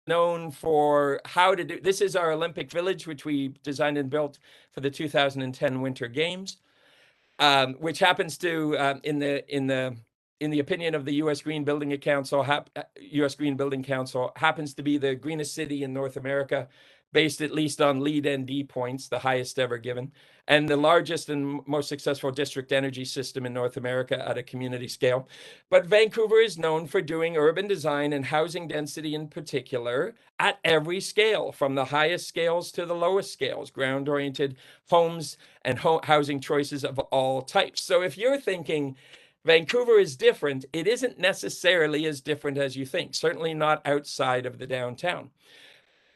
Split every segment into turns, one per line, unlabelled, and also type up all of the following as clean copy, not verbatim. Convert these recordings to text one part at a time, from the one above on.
known for how to do. This is our Olympic Village, which we designed and built for the 2010 Winter Games, which happens to, in the opinion of the U.S. Green Building Council, happens to be the greenest city in North America, based at least on LEED ND points, the highest ever given, and the largest and most successful district energy system in North America at a community scale. But Vancouver is known for doing urban design and housing density in particular at every scale, from the highest scales to the lowest scales, ground-oriented homes and housing choices of all types. So if you're thinking Vancouver is different, it isn't necessarily as different as you think, certainly not outside of the downtown.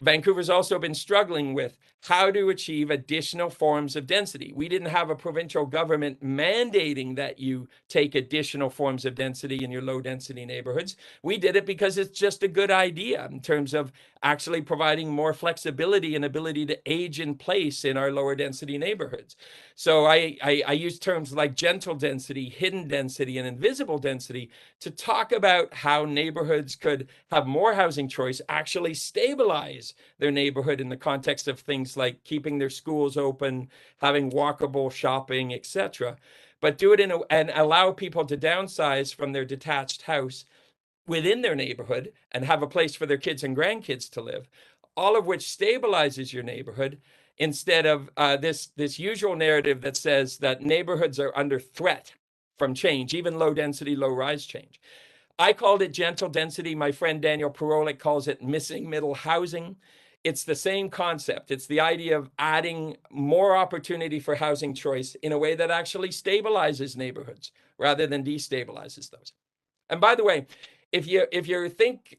Vancouver's also been struggling with how to achieve additional forms of density. We didn't have a provincial government mandating that you take additional forms of density in your low density neighborhoods. We did it because it's just a good idea in terms of actually providing more flexibility and ability to age in place in our lower density neighborhoods. So I use terms like gentle density, hidden density, and invisible density to talk about how neighborhoods could have more housing choice, actually stabilize their neighborhood in the context of things like keeping their schools open, having walkable shopping, etc. But do it and allow people to downsize from their detached house within their neighborhood and have a place for their kids and grandkids to live, all of which stabilizes your neighborhood instead of this usual narrative that says that neighborhoods are under threat from change, even low density, low rise change. I called it gentle density. My friend Daniel Perolik calls it missing middle housing. It's the same concept. It's the idea of adding more opportunity for housing choice in a way that actually stabilizes neighborhoods rather than destabilizes those. And by the way, if you think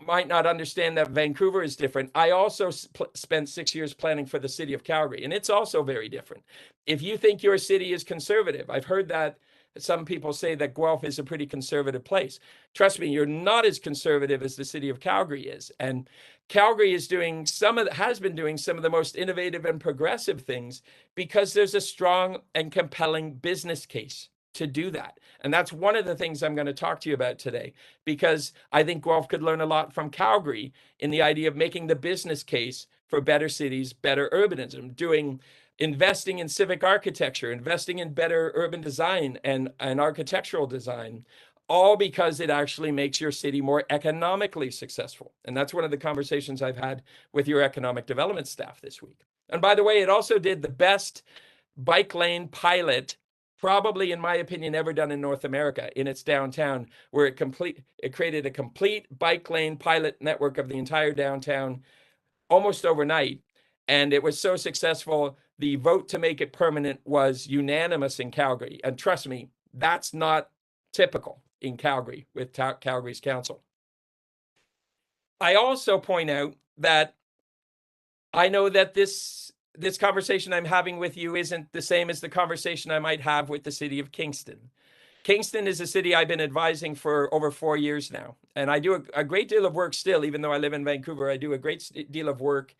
might not understand that Vancouver is different, I also spent 6 years planning for the city of Calgary, and it's also very different. If you think your city is conservative, I've heard that some people say that Guelph is a pretty conservative place. Trust me, you're not as conservative as the city of Calgary is. And Calgary has been doing some of the most innovative and progressive things because there's a strong and compelling business case to do that. And that's one of the things I'm going to talk to you about today, because I think Guelph could learn a lot from Calgary in the idea of making the business case for better cities, better urbanism, investing in civic architecture, investing in better urban design and architectural design, all because it actually makes your city more economically successful. And that's one of the conversations I've had with your economic development staff this week. And by the way, it also did the best bike lane pilot, probably in my opinion, ever done in North America in its downtown, where it created a complete bike lane pilot network of the entire downtown almost overnight. And it was so successful, the vote to make it permanent was unanimous in Calgary. And trust me, that's not typical in Calgary with Calgary's council. I also point out that I know that this conversation I'm having with you isn't the same as the conversation I might have with the city of Kingston. Kingston is a city I've been advising for over 4 years now. And I do a great deal of work still, even though I live in Vancouver. I do a great deal of work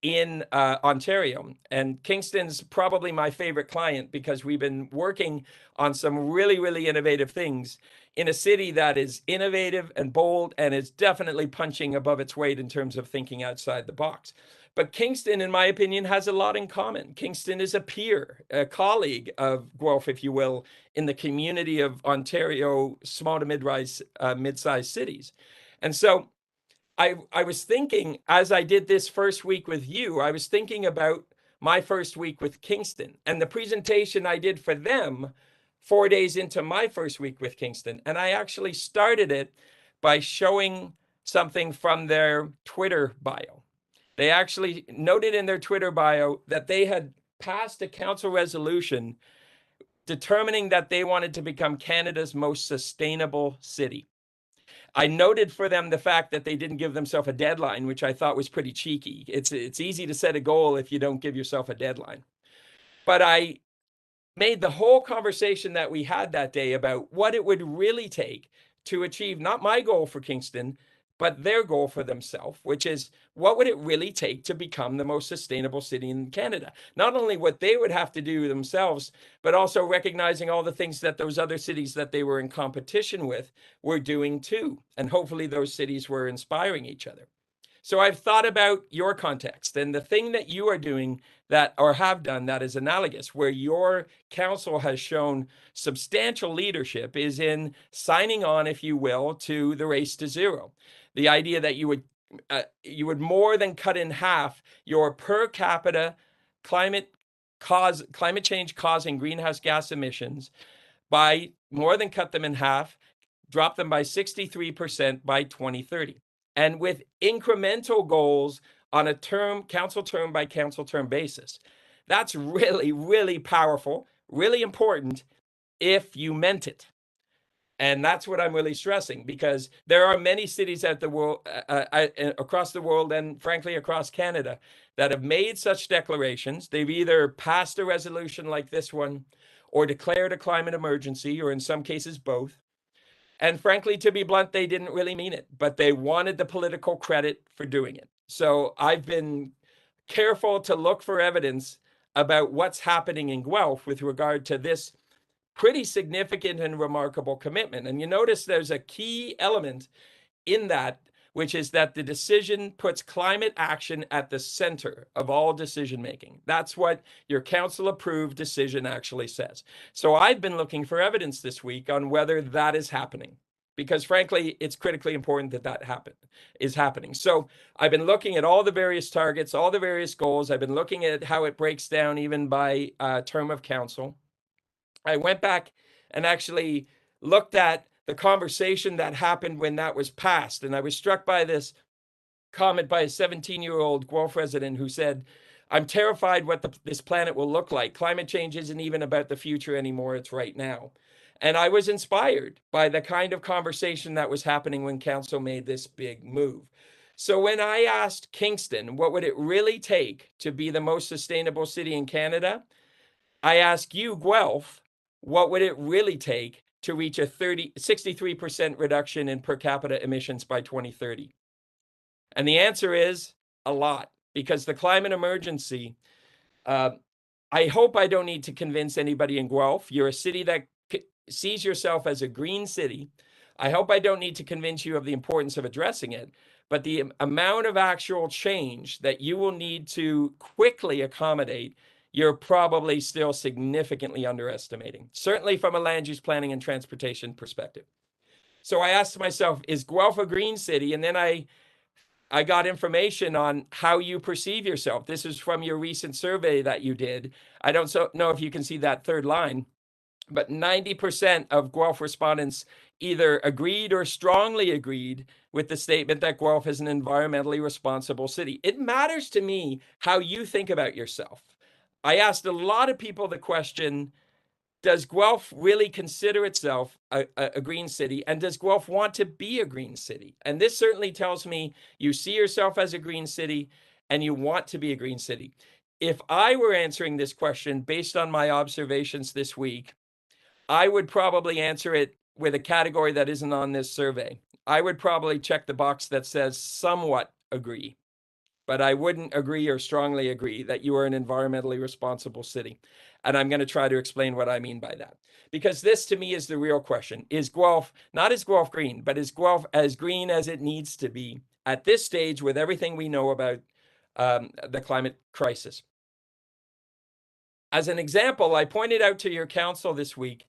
in Ontario. And Kingston's probably my favorite client because we've been working on some really, really innovative things in a city that is innovative and bold and is definitely punching above its weight in terms of thinking outside the box. But Kingston, in my opinion, has a lot in common. Kingston is a peer, a colleague of Guelph, if you will, in the community of Ontario, small to mid-sized cities. And so I was thinking, as I did this first week with you, I was thinking about my first week with Kingston and the presentation I did for them 4 days into my first week with Kingston. And I actually started it by showing something from their Twitter bio. They actually noted in their Twitter bio that they had passed a council resolution determining that they wanted to become Canada's most sustainable city. I noted for them the fact that they didn't give themselves a deadline, which I thought was pretty cheeky. It's easy to set a goal if you don't give yourself a deadline. But I made the whole conversation that we had that day about what it would really take to achieve not my goal for Kingston, but their goal for themselves, which is what would it really take to become the most sustainable city in Canada? Not only what they would have to do themselves, but also recognizing all the things that those other cities that they were in competition with were doing too. And hopefully those cities were inspiring each other. So I've thought about your context and the thing that you are doing that or have done that is analogous, where your council has shown substantial leadership, is in signing on, if you will, to the race to zero. The idea that you would more than cut in half your per capita climate change causing greenhouse gas emissions by more than cut them in half, drop them by 63% by 2030. And with incremental goals on a council term by council term basis. That's really, really powerful, really important if you meant it. And that's what I'm really stressing, because there are many cities across the world and frankly across Canada that have made such declarations. They've either passed a resolution like this one or declared a climate emergency, or in some cases both. And frankly, to be blunt, they didn't really mean it, but they wanted the political credit for doing it. So I've been careful to look for evidence about what's happening in Guelph with regard to this pretty significant and remarkable commitment. And you notice there's a key element in that, which is that the decision puts climate action at the center of all decision making. That's what your council approved decision actually says. So I've been looking for evidence this week on whether that is happening, because frankly, it's critically important that that is happening. So I've been looking at all the various targets, all the various goals. I've been looking at how it breaks down even by term of council. I went back and actually looked at the conversation that happened when that was passed. And I was struck by this comment by a 17-year-old Guelph resident who said, "I'm terrified what this planet will look like. Climate change isn't even about the future anymore, it's right now." And I was inspired by the kind of conversation that was happening when council made this big move. So when I asked Kingston, what would it really take to be the most sustainable city in Canada? I ask you, Guelph, what would it really take to reach a 63% reduction in per capita emissions by 2030? And the answer is a lot, because the climate emergency, I hope I don't need to convince anybody in Guelph. You're a city that sees yourself as a green city. I hope I don't need to convince you of the importance of addressing it, but the amount of actual change that you will need to quickly accommodate, you're probably still significantly underestimating, certainly from a land use planning and transportation perspective. So I asked myself, is Guelph a green city? And then I got information on how you perceive yourself. This is from your recent survey that you did. I don't know if you can see that third line, but 90% of Guelph respondents either agreed or strongly agreed with the statement that Guelph is an environmentally responsible city. It matters to me how you think about yourself. I asked a lot of people the question, does Guelph really consider itself a green city? And does Guelph want to be a green city? And this certainly tells me you see yourself as a green city and you want to be a green city. If I were answering this question based on my observations this week, I would probably answer it with a category that isn't on this survey. I would probably check the box that says somewhat agree, but I wouldn't agree or strongly agree that you are an environmentally responsible city. And I'm going to try to explain what I mean by that. Because this to me is the real question. Is Guelph, not is Guelph green, but is Guelph as green as it needs to be at this stage with everything we know about the climate crisis? As an example, I pointed out to your council this week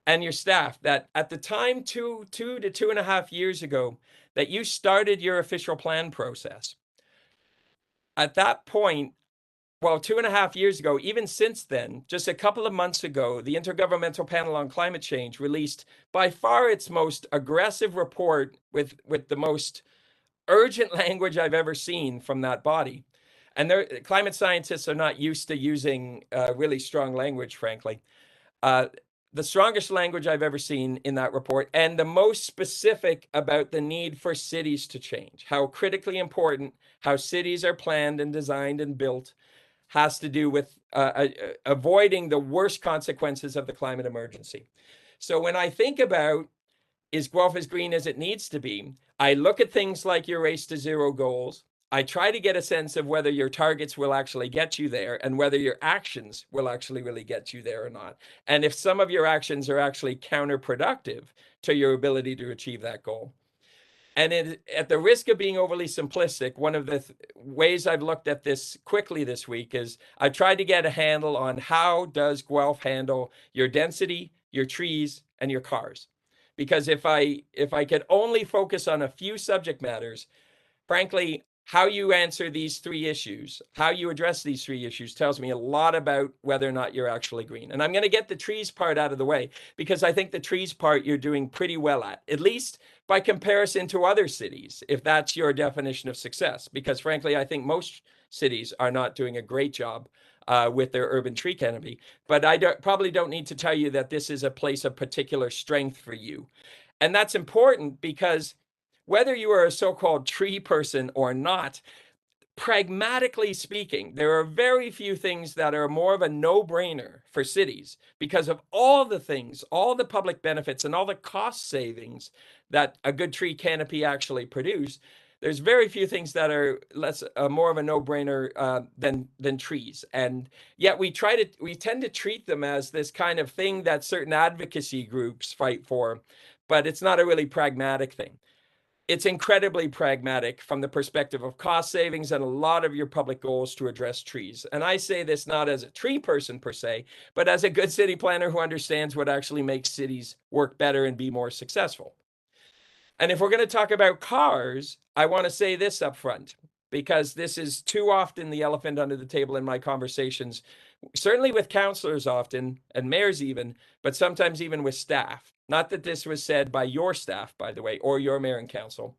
and your staff that at the time, 2 to 2.5 years ago, that you started your official plan process. At that point, well, 2.5 years ago, even since then, just a couple of months ago, the Intergovernmental Panel on Climate Change released by far its most aggressive report with the most urgent language I've ever seen from that body. And climate scientists are not used to using really strong language, frankly. The strongest language I've ever seen in that report, and the most specific about the need for cities to change, how critically important how cities are planned and designed and built has to do with avoiding the worst consequences of the climate emergency. So when I think about is Guelph as green as it needs to be? I look at things like your Race to Zero goals. I try to get a sense of whether your targets will actually get you there and whether your actions will actually really get you there or not. And if some of your actions are actually counterproductive to your ability to achieve that goal. And at the risk of being overly simplistic, one of the ways I've looked at this quickly this week is I've tried to get a handle on how does Guelph handle your density, your trees, and your cars. Because if I could only focus on a few subject matters, frankly, how you answer these three issues, how you address these three issues tells me a lot about whether or not you're actually green. And I'm going to get the trees part out of the way because I think the trees part you're doing pretty well at least by comparison to other cities, if that's your definition of success. Because frankly, I think most cities are not doing a great job with their urban tree canopy. But I probably don't need to tell you that this is a place of particular strength for you. And that's important because whether you are a so-called tree person or not, pragmatically speaking, there are very few things that are more of a no-brainer for cities because of all the things, all the public benefits and all the cost savings that a good tree canopy actually produce. There's very few things that are more of a no-brainer than trees, and yet we tend to treat them as this kind of thing that certain advocacy groups fight for, but it's not a really pragmatic thing. It's incredibly pragmatic from the perspective of cost savings and a lot of your public goals to address trees. And I say this not as a tree person per se, but as a good city planner who understands what actually makes cities work better and be more successful. And if we're going to talk about cars, I want to say this up front, because this is too often the elephant under the table in my conversations, certainly with councillors often, and mayors even, but sometimes even with staff. Not that this was said by your staff, by the way, or your mayor and council.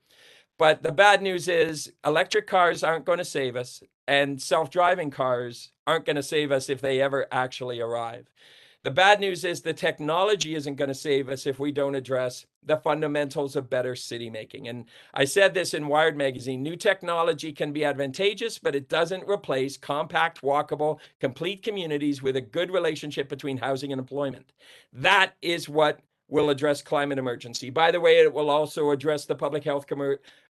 But the bad news is electric cars aren't going to save us, and self-driving cars aren't going to save us if they ever actually arrive. The bad news is the technology isn't going to save us if we don't address the fundamentals of better city making. And I said this in Wired magazine, new technology can be advantageous, but it doesn't replace compact, walkable, complete communities with a good relationship between housing and employment. That is what will address climate emergency. By the way, it will also address the public health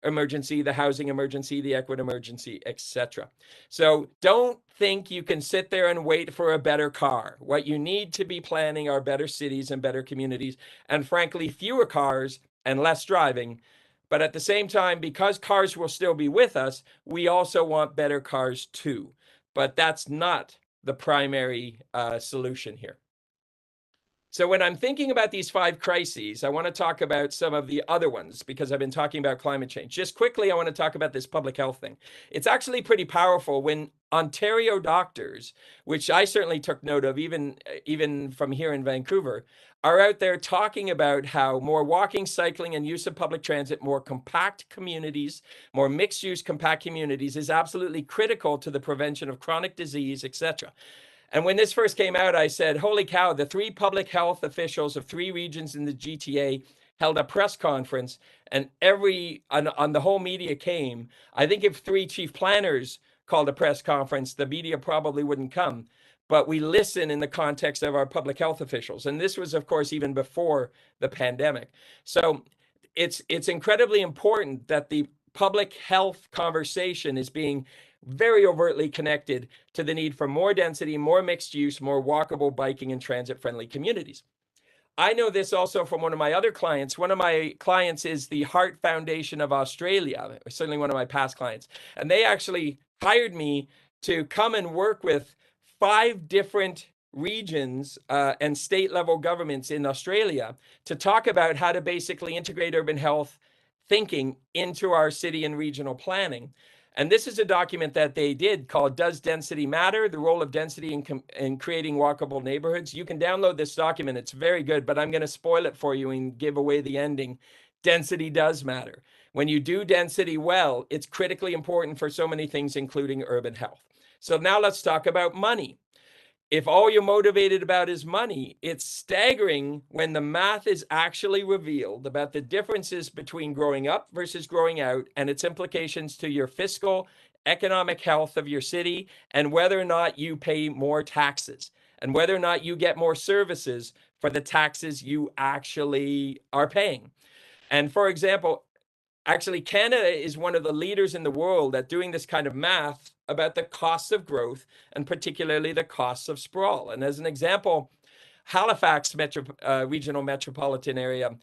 emergency, the housing emergency, the equity emergency, etc. So don't think you can sit there and wait for a better car. What you need to be planning are better cities and better communities, and frankly, fewer cars and less driving. But at the same time, because cars will still be with us, we also want better cars too. But that's not the primary solution here. So when I'm thinking about these 5 crises, I want to talk about some of the other ones because I've been talking about climate change. Just quickly, I want to talk about this public health thing. It's actually pretty powerful when Ontario doctors, which I certainly took note of even from here in Vancouver, are out there talking about how more walking, cycling, and use of public transit, more compact communities, more mixed-use compact communities is absolutely critical to the prevention of chronic disease, etc. And when this first came out, I said, holy cow, the 3 public health officials of 3 regions in the GTA held a press conference, and on the whole media came. I think if 3 chief planners called a press conference, the media probably wouldn't come. But we listen in the context of our public health officials. And this was, of course, even before the pandemic. So it's incredibly important that the public health conversation is being very overtly connected to the need for more density, more mixed use, more walkable, biking, and transit-friendly communities. I know this also from one of my other clients. One of my clients is the Heart Foundation of Australia, certainly one of my past clients. And they actually hired me to come and work with 5 different regions and state-level governments in Australia to talk about how to basically integrate urban health thinking into our city and regional planning. And this is a document that they did called Does Density Matter? The Role of Density in Creating Walkable Neighborhoods. You can download this document. It's very good, but I'm going to spoil it for you and give away the ending. Density does matter. When you do density well, it's critically important for so many things, including urban health. So now let's talk about money. If all you're motivated about is money, it's staggering when the math is actually revealed about the differences between growing up versus growing out and its implications to your fiscal, economic health of your city, and whether or not you pay more taxes, and whether or not you get more services for the taxes you actually are paying. And for example, actually, Canada is one of the leaders in the world at doing this kind of math about the costs of growth, and particularly the costs of sprawl. And as an example, Halifax regional metropolitan area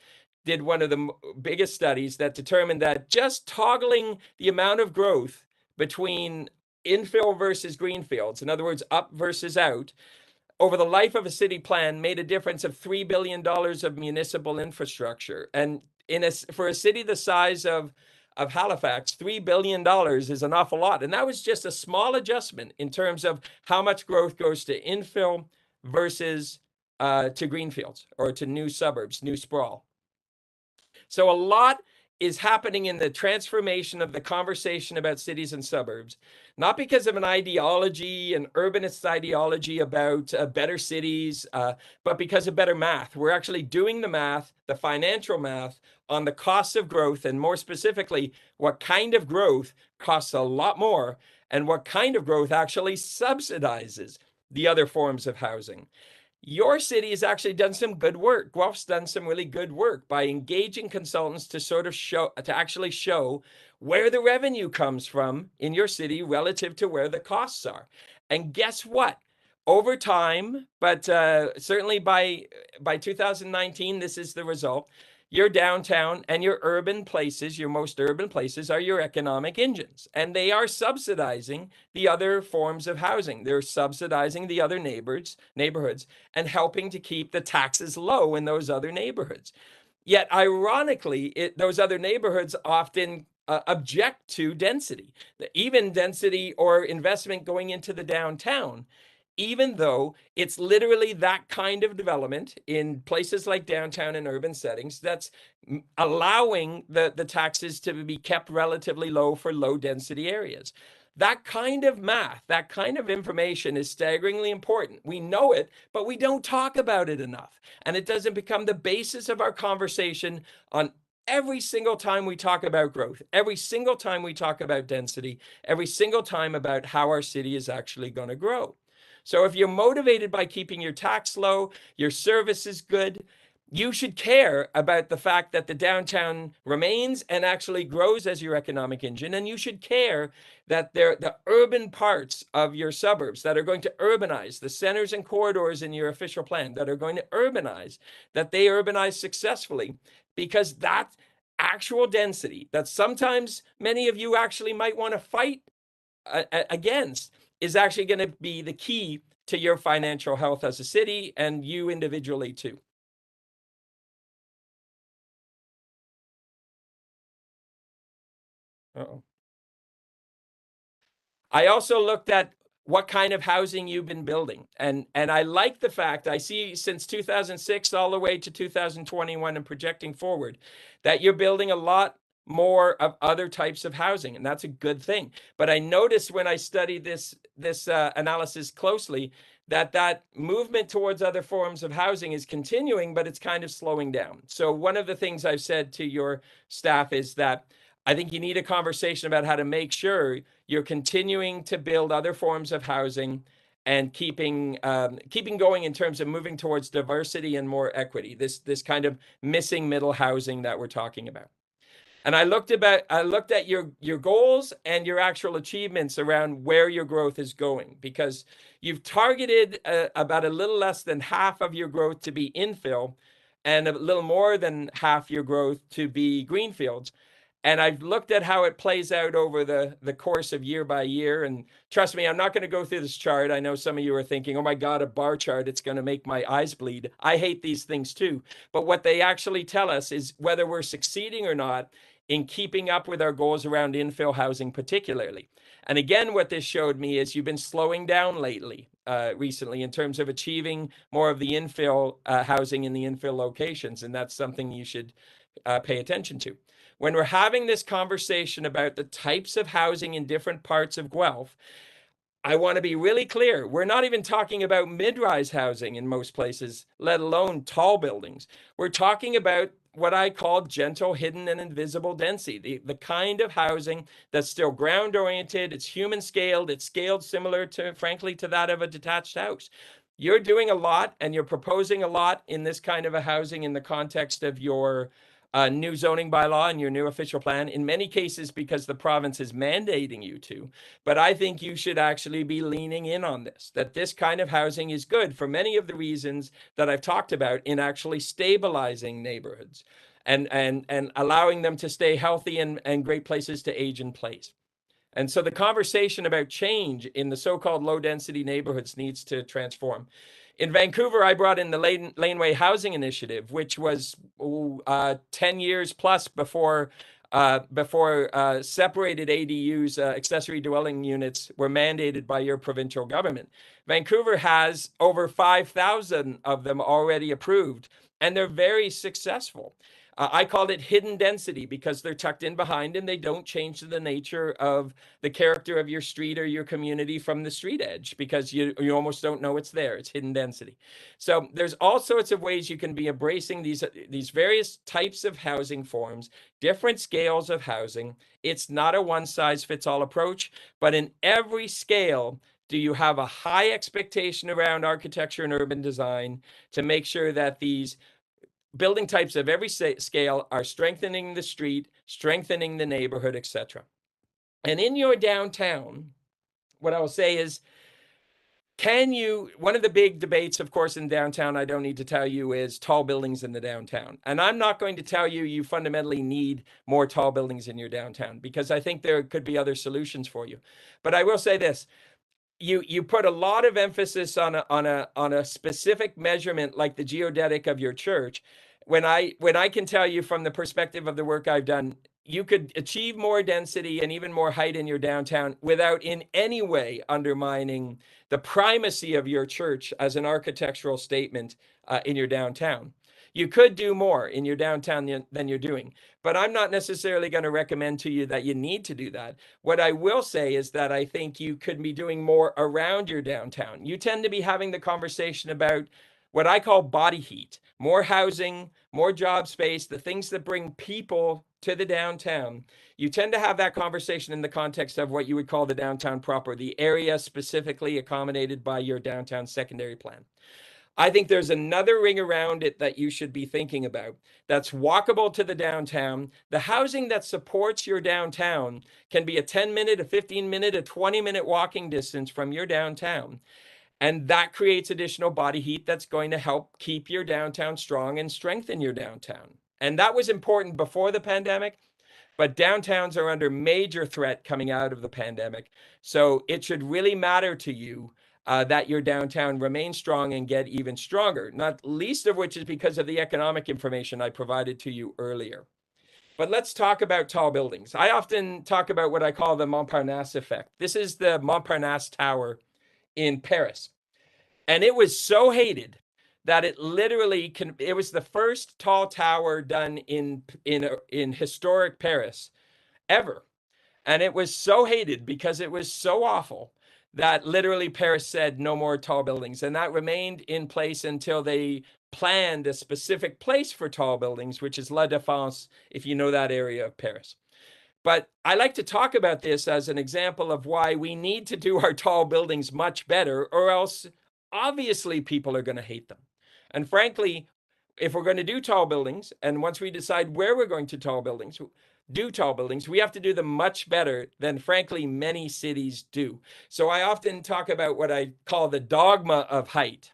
did one of the biggest studies that determined that just toggling the amount of growth between infill versus greenfields, in other words, up versus out, over the life of a city plan made a difference of $3 billion of municipal infrastructure. And for a city the size of Halifax, $3 billion is an awful lot. And that was just a small adjustment in terms of how much growth goes to infill versus to greenfields or to new suburbs, new sprawl. So a lot is happening in the transformation of the conversation about cities and suburbs, not because of an ideology, an urbanist ideology about better cities, but because of better math. We're actually doing the math, the financial math, on the costs of growth, and more specifically, what kind of growth costs a lot more, and what kind of growth actually subsidizes the other forms of housing. Your city has actually done some good work. Guelph's done some really good work by engaging consultants to sort of actually show where the revenue comes from in your city relative to where the costs are. And guess what? Over time, but certainly by 2019, this is the result. Your downtown and your urban places, your most urban places, are your economic engines, and they are subsidizing the other forms of housing. They're subsidizing the other neighborhoods and helping to keep the taxes low in those other neighborhoods. Yet, ironically, those other neighborhoods often object to density, even density or investment going into the downtown, even though it's literally that kind of development in places like downtown and urban settings that's allowing the taxes to be kept relatively low for low density areas. That kind of math, that kind of information is staggeringly important. We know it, but we don't talk about it enough. And it doesn't become the basis of our conversation on every single time we talk about growth, every single time we talk about density, every single time about how our city is actually going to grow. So if you're motivated by keeping your tax low, your service is good, you should care about the fact that the downtown remains and actually grows as your economic engine. And you should care that the urban parts of your suburbs that are going to urbanize, the centers and corridors in your official plan that are going to urbanize, that they urbanize successfully, because that actual density that sometimes many of you actually might want to fight against is actually going to be the key to your financial health as a city and you individually too. Uh-oh. I also looked at what kind of housing you've been building. And I like the fact I see since 2006 all the way to 2021 and projecting forward that you're building a lot more of other types of housing, and that's a good thing. But I noticed when I studied this analysis closely that movement towards other forms of housing is continuing, but it's kind of slowing down. So one of the things I've said to your staff is that I think you need a conversation about how to make sure you're continuing to build other forms of housing and keeping going in terms of moving towards diversity and more equity, this kind of missing middle housing that we're talking about. And I looked at your goals and your actual achievements around where your growth is going, because you've targeted about a little less than half of your growth to be infill and a little more than half your growth to be greenfields. And I've looked at how it plays out over the course of year by year. And trust me, I'm not going to go through this chart. I know some of you are thinking, oh my God, a bar chart, it's going to make my eyes bleed. I hate these things too. But what they actually tell us is whether we're succeeding or not in keeping up with our goals around infill housing particularly. And again, what this showed me is you've been slowing down recently in terms of achieving more of the infill housing in the infill locations. And that's something you should pay attention to. When we're having this conversation about the types of housing in different parts of Guelph, I want to be really clear. We're not even talking about mid-rise housing in most places, let alone tall buildings. We're talking about what I call gentle, hidden, and invisible density, the kind of housing that's still ground-oriented, it's human-scaled, it's scaled similar to, frankly, to that of a detached house. You're doing a lot and you're proposing a lot in this kind of a housing in the context of your new zoning bylaw and your new official plan, in many cases because the province is mandating you to. But I think you should actually be leaning in on this, that this kind of housing is good for many of the reasons that I've talked about in actually stabilizing neighborhoods and allowing them to stay healthy and great places to age in place. And so the conversation about change in the so-called low-density neighborhoods needs to transform. In Vancouver, I brought in the Laneway Housing Initiative, which was 10 years plus before separated ADUs, accessory dwelling units, were mandated by your provincial government. Vancouver has over 5,000 of them already approved, and they're very successful. I called it hidden density because they're tucked in behind and they don't change the nature of the character of your street or your community from the street edge, because you almost don't know it's there. It's hidden density. So there's all sorts of ways you can be embracing these various types of housing forms, different scales of housing. It's not a one-size-fits-all approach, but in every scale, do you have a high expectation around architecture and urban design to make sure that these building types of every scale are strengthening the street, strengthening the neighborhood, etc. And in your downtown, what I will say is, one of the big debates, of course, in downtown, I don't need to tell you, is tall buildings in the downtown. And I'm not going to tell you you fundamentally need more tall buildings in your downtown, because I think there could be other solutions for you. But I will say this. You put a lot of emphasis on a specific measurement like the geodetic of your church, when I can tell you from the perspective of the work I've done, you could achieve more density and even more height in your downtown without in any way undermining the primacy of your church as an architectural statement in your downtown. You could do more in your downtown than you're doing, but I'm not necessarily going to recommend to you that you need to do that. What I will say is that I think you could be doing more around your downtown. You tend to be having the conversation about what I call body heat, more housing, more job space, the things that bring people to the downtown. You tend to have that conversation in the context of what you would call the downtown proper, the area specifically accommodated by your downtown secondary plan. I think there's another ring around it that you should be thinking about that's walkable to the downtown. The housing that supports your downtown can be a 10-minute, a 15-minute, a 20-minute walking distance from your downtown. And that creates additional body heat that's going to help keep your downtown strong and strengthen your downtown. And that was important before the pandemic, but downtowns are under major threat coming out of the pandemic. So it should really matter to you that your downtown remains strong and get even stronger, not least of which is because of the economic information I provided to you earlier. But let's talk about tall buildings. I often talk about what I call the Montparnasse effect. This is the Montparnasse Tower in Paris. And it was so hated that it literally it was the first tall tower done in historic Paris ever. And it was so hated because it was so awful that literally Paris said no more tall buildings. And that remained in place until they planned a specific place for tall buildings, which is La Défense, if you know that area of Paris. But I like to talk about this as an example of why we need to do our tall buildings much better, or else obviously people are going to hate them. And frankly, if we're going to do tall buildings, and once we decide where we're going to do tall buildings, we have to do them much better than, frankly, many cities do. So I often talk about what I call the dogma of height,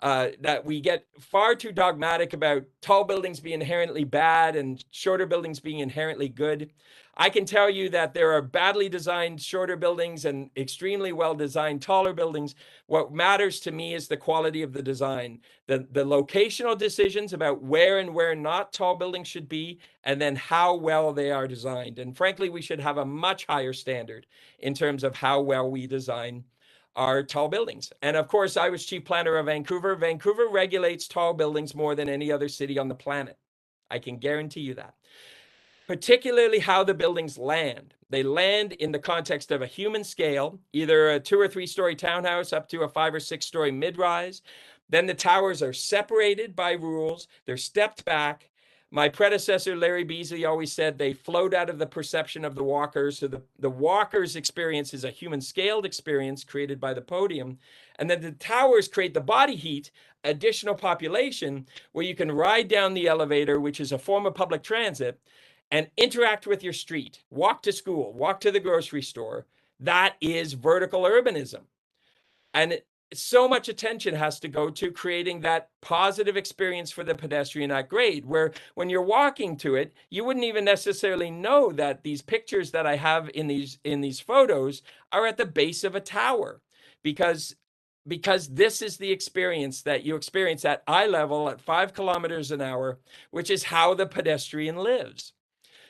that we get far too dogmatic about tall buildings being inherently bad and shorter buildings being inherently good. I can tell you that there are badly designed shorter buildings and extremely well-designed taller buildings. What matters to me is the quality of the design, the locational decisions about where and where not tall buildings should be, and then how well they are designed. And frankly, we should have a much higher standard in terms of how well we design our tall buildings. And of course, I was chief planner of Vancouver. Vancouver regulates tall buildings more than any other city on the planet. I can guarantee you that. Particularly how the buildings land. They land in the context of a human scale, either a 2 or 3 story townhouse up to a 5 or 6 story mid-rise. Then the towers are separated by rules. They're stepped back. My predecessor, Larry Beasley, always said they float out of the perception of the walkers. So the walker's experience is a human scaled experience created by the podium. And then the towers create the body heat, additional population, where you can ride down the elevator, which is a form of public transit, and interact with your street, walk to school, walk to the grocery store. That is vertical urbanism. And so much attention has to go to creating that positive experience for the pedestrian at grade, where when you're walking to it, you wouldn't even necessarily know that these pictures that I have in these photos are at the base of a tower, because this is the experience that you experience at eye level at 5 kilometers an hour, which is how the pedestrian lives.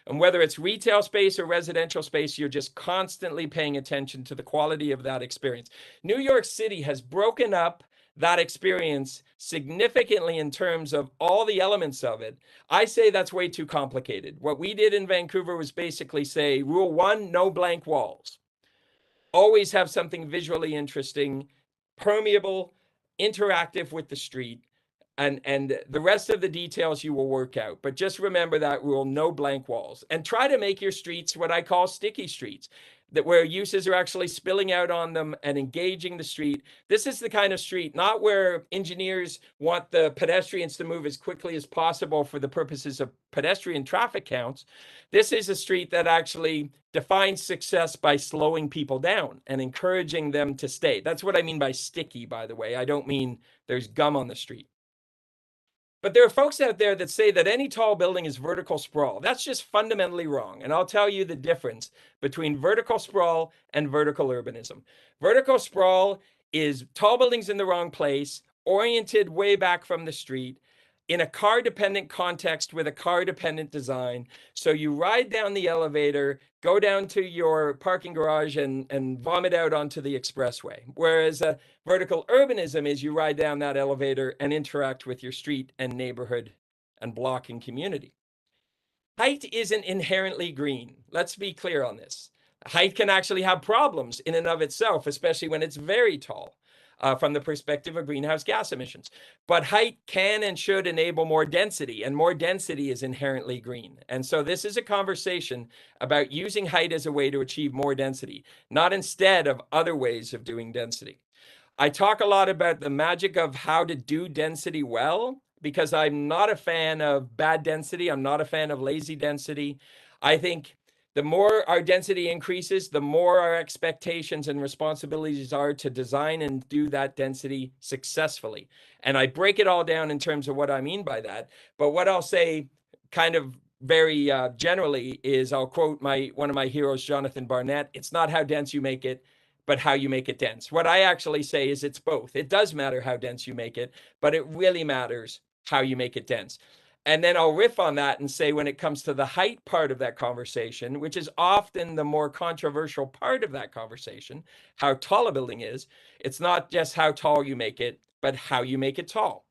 And whether it's retail space or residential space, you're just constantly paying attention to the quality of that experience. New York City has broken up that experience significantly in terms of all the elements of it. I say that's way too complicated. What we did in Vancouver was basically say, rule 1, no blank walls. Always have something visually interesting, permeable, interactive with the street. And the rest of the details you will work out. But just remember that rule, no blank walls. And try to make your streets what I call sticky streets, that where uses are actually spilling out on them and engaging the street. This is the kind of street, not where engineers want the pedestrians to move as quickly as possible for the purposes of pedestrian traffic counts. This is a street that actually defines success by slowing people down and encouraging them to stay. That's what I mean by sticky, by the way. I don't mean there's gum on the street. But there are folks out there that say that any tall building is vertical sprawl. That's just fundamentally wrong. And I'll tell you the difference between vertical sprawl and vertical urbanism. Vertical sprawl is tall buildings in the wrong place, oriented way back from the street, in a car-dependent context with a car-dependent design. So you ride down the elevator, go down to your parking garage and vomit out onto the expressway. Whereas vertical urbanism is you ride down that elevator and interact with your street and neighborhood and block and community. Height isn't inherently green. Let's be clear on this. Height can actually have problems in and of itself, especially when it's very tall. From the perspective of greenhouse gas emissions. But height can and should enable more density, and more density is inherently green. And so this is a conversation about using height as a way to achieve more density, not instead of other ways of doing density. I talk a lot about the magic of how to do density well, because I'm not a fan of bad density. I'm not a fan of lazy density. I think the more our density increases, the more our expectations and responsibilities are to design and do that density successfully. And I break it all down in terms of what I mean by that. But what I'll say kind of very generally is I'll quote one of my heroes, Jonathan Barnett. It's not how dense you make it, but how you make it dense. What I actually say is it's both. It does matter how dense you make it, but it really matters how you make it dense. And then I'll riff on that and say, when it comes to the height part of that conversation, which is often the more controversial part of that conversation, how tall a building is, it's not just how tall you make it, but how you make it tall.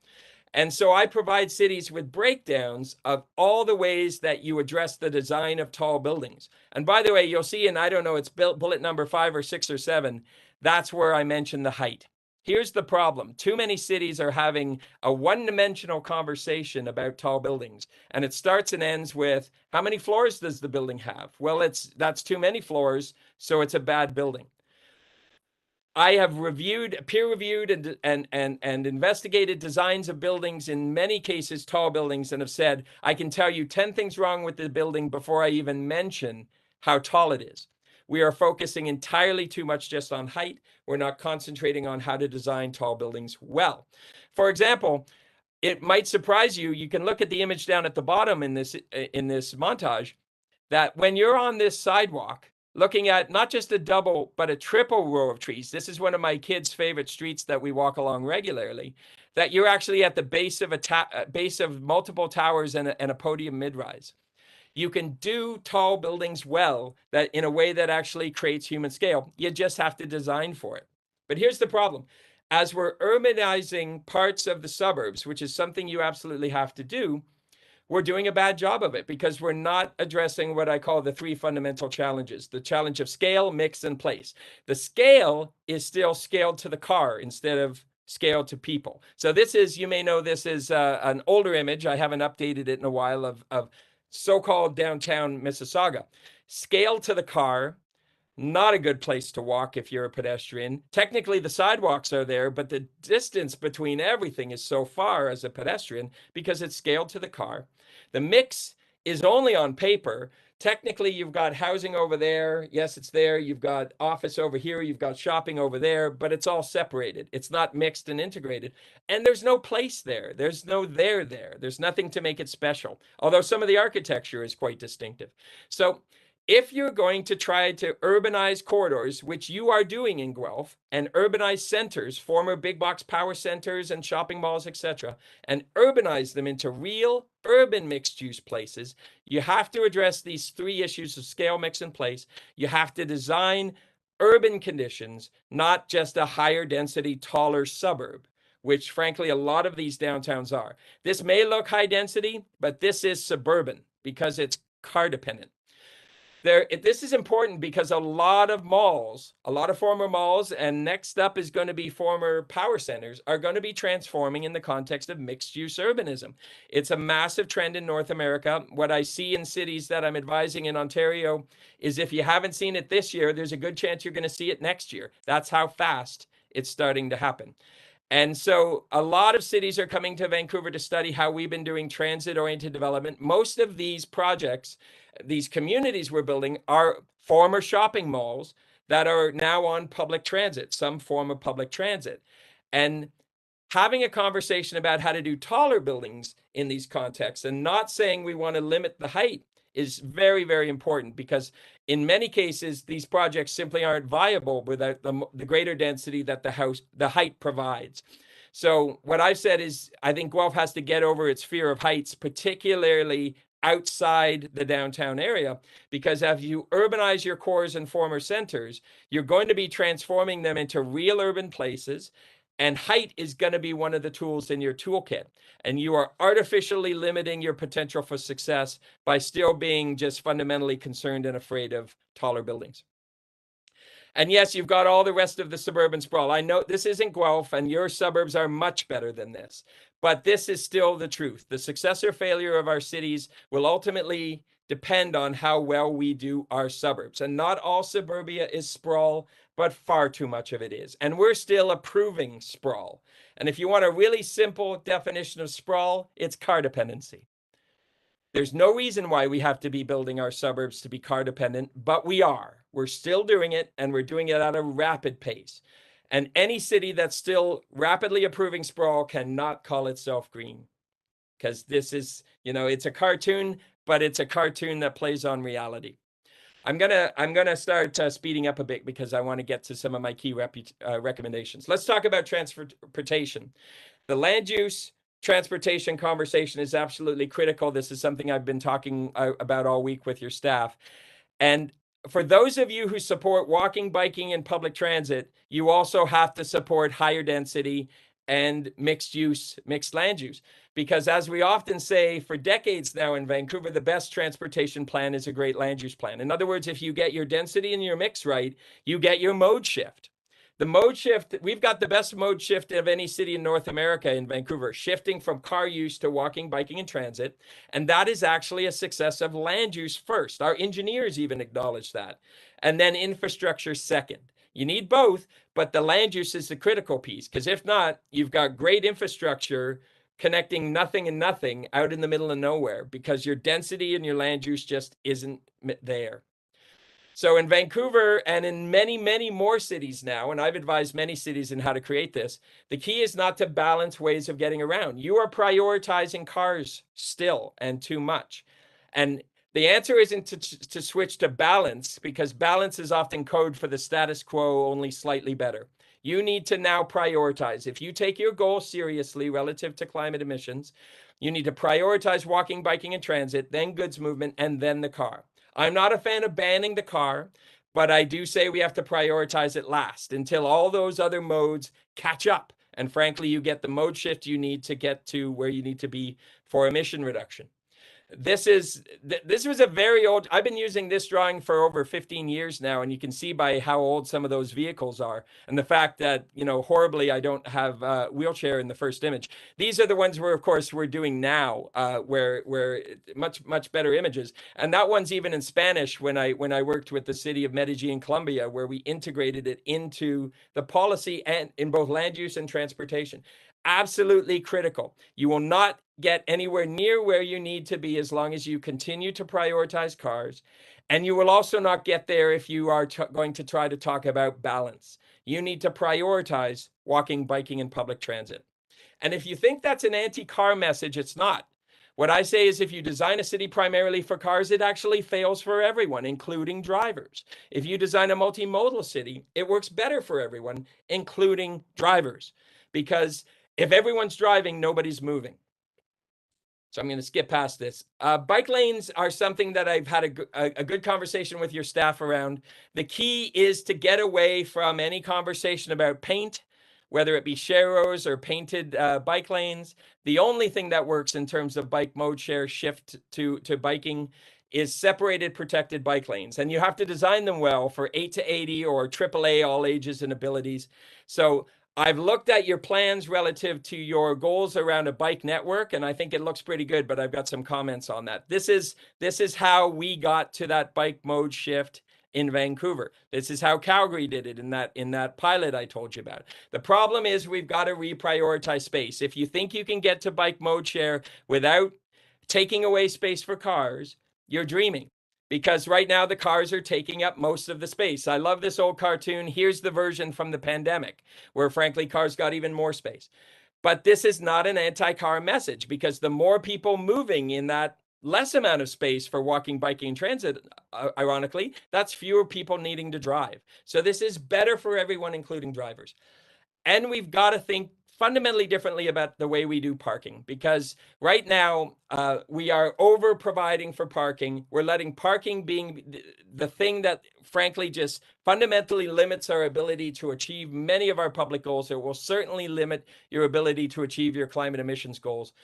And so I provide cities with breakdowns of all the ways that you address the design of tall buildings. And by the way, you'll see, and I don't know, it's bullet number 5 or 6 or 7, that's where I mention the height. Here's the problem. Too many cities are having a one-dimensional conversation about tall buildings. And it starts and ends with, how many floors does the building have? Well, that's too many floors, so it's a bad building. I have peer-reviewed and investigated designs of buildings, in many cases tall buildings, and have said, I can tell you 10 things wrong with the building before I even mention how tall it is. We are focusing entirely too much just on height. We're not concentrating on how to design tall buildings well. For example, it might surprise you. You can look at the image down at the bottom in this montage, that when you're on this sidewalk, looking at not just a double, but a triple row of trees. This is one of my kids' favorite streets that we walk along regularly, that you're actually at the base of base of multiple towers and a podium mid-rise. You can do tall buildings well, that in a way that actually creates human scale. You just have to design for it. But here's the problem. As we're urbanizing parts of the suburbs, which is something you absolutely have to do, we're doing a bad job of it because we're not addressing what I call the 3 fundamental challenges: the challenge of scale, mix, and place. The scale is still scaled to the car instead of scale to people. So this is, you may know this is an older image. I haven't updated it in a while of so-called downtown Mississauga. Scale to the car, not a good place to walk if you're a pedestrian. Technically, the sidewalks are there, but the distance between everything is so far as a pedestrian because it's scaled to the car. The mix is only on paper. Technically, you've got housing over there. Yes, it's there. You've got office over here. You've got shopping over there, but it's all separated. It's not mixed and integrated. And there's no place there. There's no there. There's nothing to make it special, although some of the architecture is quite distinctive. So if you're going to try to urbanize corridors, which you are doing in Guelph, and urbanize centers, former big box power centers and shopping malls, etc., and urbanize them into real urban mixed use places, you have to address these three issues of scale, mix, and place. You have to design urban conditions, not just a higher density, taller suburb, which frankly a lot of these downtowns are. This may look high density, but this is suburban because it's car dependent. This is important because a lot of malls, a lot of former malls, and next up is going to be former power centers, are going to be transforming in the context of mixed-use urbanism. It's a massive trend in North America. What I see in cities that I'm advising in Ontario is if you haven't seen it this year, there's a good chance you're going to see it next year. That's how fast it's starting to happen. And so a lot of cities are coming to Vancouver to study how we've been doing transit-oriented development. Most of these projects, these communities we're building, are former shopping malls that are now on public transit, some form of public transit. And having a conversation about how to do taller buildings in these contexts and not saying we want to limit the height is very, very important, because in many cases, these projects simply aren't viable without the greater density that the height provides. So what I've said is, I think Guelph has to get over its fear of heights, particularly outside the downtown area, because as you urbanize your cores and former centers, you're going to be transforming them into real urban places. And height is going to be one of the tools in your toolkit. And you are artificially limiting your potential for success by still being just fundamentally concerned and afraid of taller buildings. And yes, you've got all the rest of the suburban sprawl. I know this isn't Guelph, and your suburbs are much better than this. But this is still the truth. The success or failure of our cities will ultimately depend on how well we do our suburbs. And not all suburbia is sprawl, but far too much of it is. And we're still approving sprawl. And if you want a really simple definition of sprawl, it's car dependency. There's no reason why we have to be building our suburbs to be car dependent, but we are. We're still doing it, and we're doing it at a rapid pace. And any city that's still rapidly approving sprawl cannot call itself green, because this is, it's a cartoon, but it's a cartoon that plays on reality. I'm gonna start speeding up a bit because I want to get to some of my key recommendations. Let's talk about transportation. The land use transportation conversation is absolutely critical. This is something I've been talking about all week with your staff. And for those of you who support walking, biking, and public transit, you also have to support higher density and mixed land use. Because as we often say for decades now in Vancouver, the best transportation plan is a great land use plan. In other words, if you get your density and your mix right, you get your mode shift. The mode shift, we've got the best mode shift of any city in North America in Vancouver, shifting from car use to walking, biking, and transit. And that is actually a success of land use first. Our engineers even acknowledge that. And then infrastructure second. You need both, but the land use is the critical piece, because if not, you've got great infrastructure connecting nothing and nothing out in the middle of nowhere, because your density and your land use just isn't there. So in Vancouver and in many, many more cities now, and I've advised many cities in how to create this, the key is not to balance ways of getting around. You are prioritizing cars still, and too much. And the answer isn't to switch to balance, because balance is often code for the status quo, only slightly better. You need to now prioritize. If you take your goal seriously relative to climate emissions, you need to prioritize walking, biking, and transit, then goods movement, and then the car. I'm not a fan of banning the car, but I do say we have to prioritize it last until all those other modes catch up. And frankly, you get the mode shift you need to get to where you need to be for emission reduction. This was a very old. I've been using this drawing for over 15 years now, and you can see by how old some of those vehicles are, and the fact that, horribly, I don't have a wheelchair in the first image. These are the ones where, of course, we're doing now, where much better images. And that one's even in Spanish when I worked with the city of Medellin, Colombia, where we integrated it into the policy and in both land use and transportation. Absolutely critical. You will not get anywhere near where you need to be as long as you continue to prioritize cars. And you will also not get there if you are going to try to talk about balance. You need to prioritize walking, biking, and public transit. And if you think that's an anti-car message, it's not. What I say is if you design a city primarily for cars, it actually fails for everyone, including drivers. If you design a multimodal city, it works better for everyone, including drivers. Because if everyone's driving, nobody's moving. So I'm going to skip past this. Bike lanes are something that I've had a good conversation with your staff around. The key is to get away from any conversation about paint, whether it be sharrows or painted bike lanes. The only thing that works in terms of bike mode share shift to biking is separated protected bike lanes. And you have to design them well for 8 to 80 or AAA, all ages and abilities. So I've looked at your plans relative to your goals around a bike network, and I think it looks pretty good, but I've got some comments on that. This is how we got to that bike mode shift in Vancouver. This is how Calgary did it in that pilot I told you about. The problem is we've got to reprioritize space. If you think you can get to bike mode share without taking away space for cars, you're dreaming. Because right now the cars are taking up most of the space. I love this old cartoon. Here's the version from the pandemic, where frankly cars got even more space. But this is not an anti-car message, because the more people moving in that less amount of space for walking, biking, and transit, ironically, that's fewer people needing to drive. So this is better for everyone, including drivers. And we've got to think fundamentally differently about the way we do parking, because right now we are over providing for parking. We're letting parking being the thing that frankly just fundamentally limits our ability to achieve many of our public goals. It will certainly limit your ability to achieve your climate emissions goals.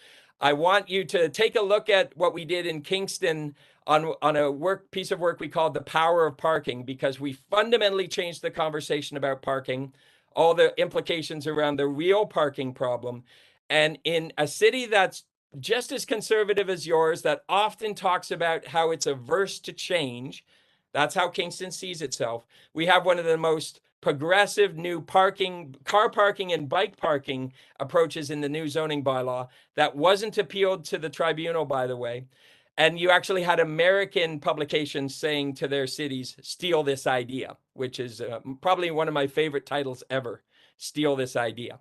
I want you to take a look at what we did in Kingston on a piece of work we called The Power of Parking, because we fundamentally changed the conversation about parking, all the implications around the real parking problem. And in a city that's just as conservative as yours, that often talks about how it's averse to change, that's how Kingston sees itself. We have one of the most progressive new car parking and bike parking approaches in the new zoning bylaw that wasn't appealed to the tribunal, by the way. And you actually had American publications saying to their cities, steal this idea, which is probably one of my favorite titles ever, steal this idea.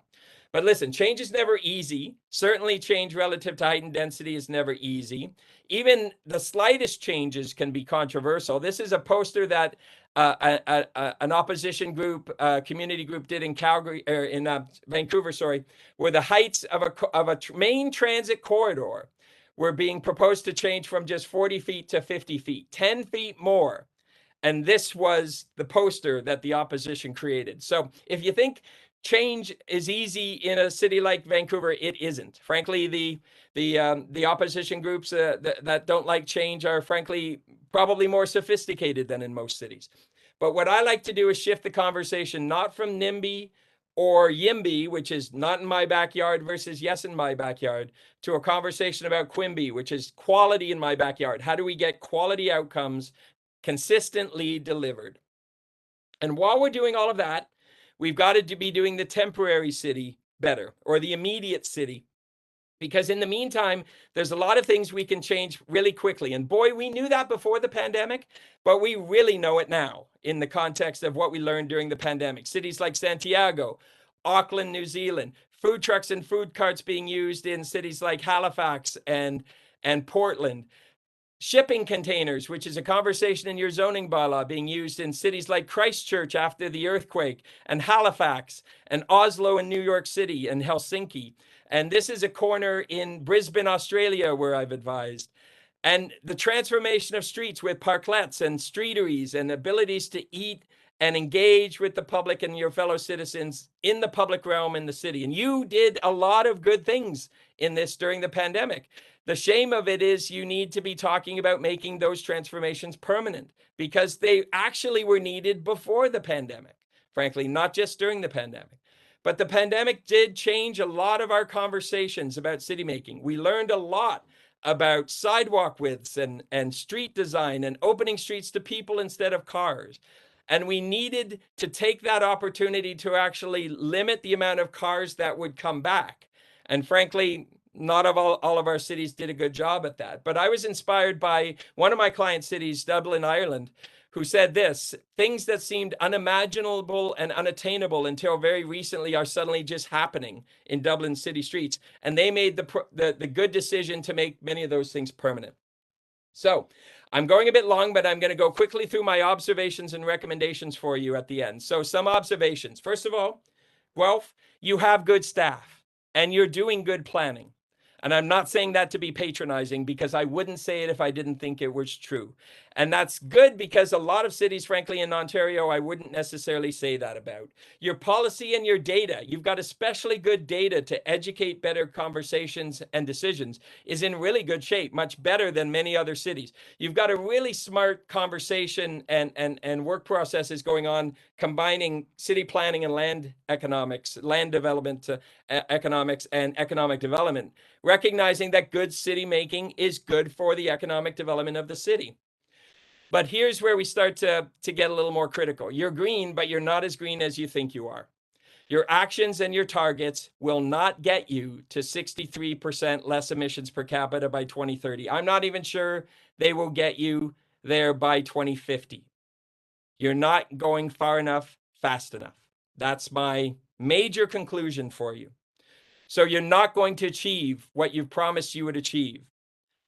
But listen, change is never easy. Certainly change relative to height and density is never easy. Even the slightest changes can be controversial. This is a poster that an opposition group, community group did in Calgary, or in Vancouver, where the heights of a main transit corridor were being proposed to change from just 40 feet to 50 feet, 10 feet more. And this was the poster that the opposition created. So if you think change is easy in a city like Vancouver, it isn't. Frankly, the opposition groups that don't like change are frankly probably more sophisticated than in most cities. But what I like to do is shift the conversation not from NIMBY or YIMBY, which is not in my backyard versus yes in my backyard, to a conversation about QUIMBY, which is quality in my backyard. How do we get quality outcomes consistently delivered? And while we're doing all of that, we've got to be doing the temporary city better, or the immediate city. Because in the meantime, there's a lot of things we can change really quickly. And boy, we knew that before the pandemic, but we really know it now in the context of what we learned during the pandemic. Cities like Santiago, Auckland, New Zealand, food trucks and food carts being used in cities like Halifax and Portland. Shipping containers, which is a conversation in your zoning bylaw, being used in cities like Christchurch after the earthquake, and Halifax, and Oslo, and New York City, and Helsinki. And this is a corner in Brisbane, Australia, where I've advised. And the transformation of streets with parklets and streeteries and abilities to eat and engage with the public and your fellow citizens in the public realm in the city. And you did a lot of good things in this during the pandemic. The shame of it is you need to be talking about making those transformations permanent, because they actually were needed before the pandemic, frankly, not just during the pandemic. But the pandemic did change a lot of our conversations about city making. We learned a lot about sidewalk widths and street design and opening streets to people instead of cars. And we needed to take that opportunity to actually limit the amount of cars that would come back. And frankly, not all of our cities did a good job at that. But I was inspired by one of my client cities, Dublin, Ireland, who said this: things that seemed unimaginable and unattainable until very recently are suddenly just happening in Dublin city streets. And they made the good decision to make many of those things permanent. So I'm going a bit long, but I'm going to go quickly through my observations and recommendations for you at the end. So some observations. First of all, Guelph, you have good staff and you're doing good planning. And I'm not saying that to be patronizing, because I wouldn't say it if I didn't think it was true. And that's good, because a lot of cities, frankly, in Ontario, I wouldn't necessarily say that about. Your policy and your data, you've got especially good data to educate better conversations and decisions, is in really good shape, much better than many other cities. You've got a really smart conversation and work processes going on, combining city planning and land economics, land development economics and economic development, recognizing that good city making is good for the economic development of the city. But here's where we start to get a little more critical. You're green, but you're not as green as you think you are. Your actions and your targets will not get you to 63% less emissions per capita by 2030. I'm not even sure they will get you there by 2050. You're not going far enough, fast enough. That's my major conclusion for you. So you're not going to achieve what you've promised you would achieve.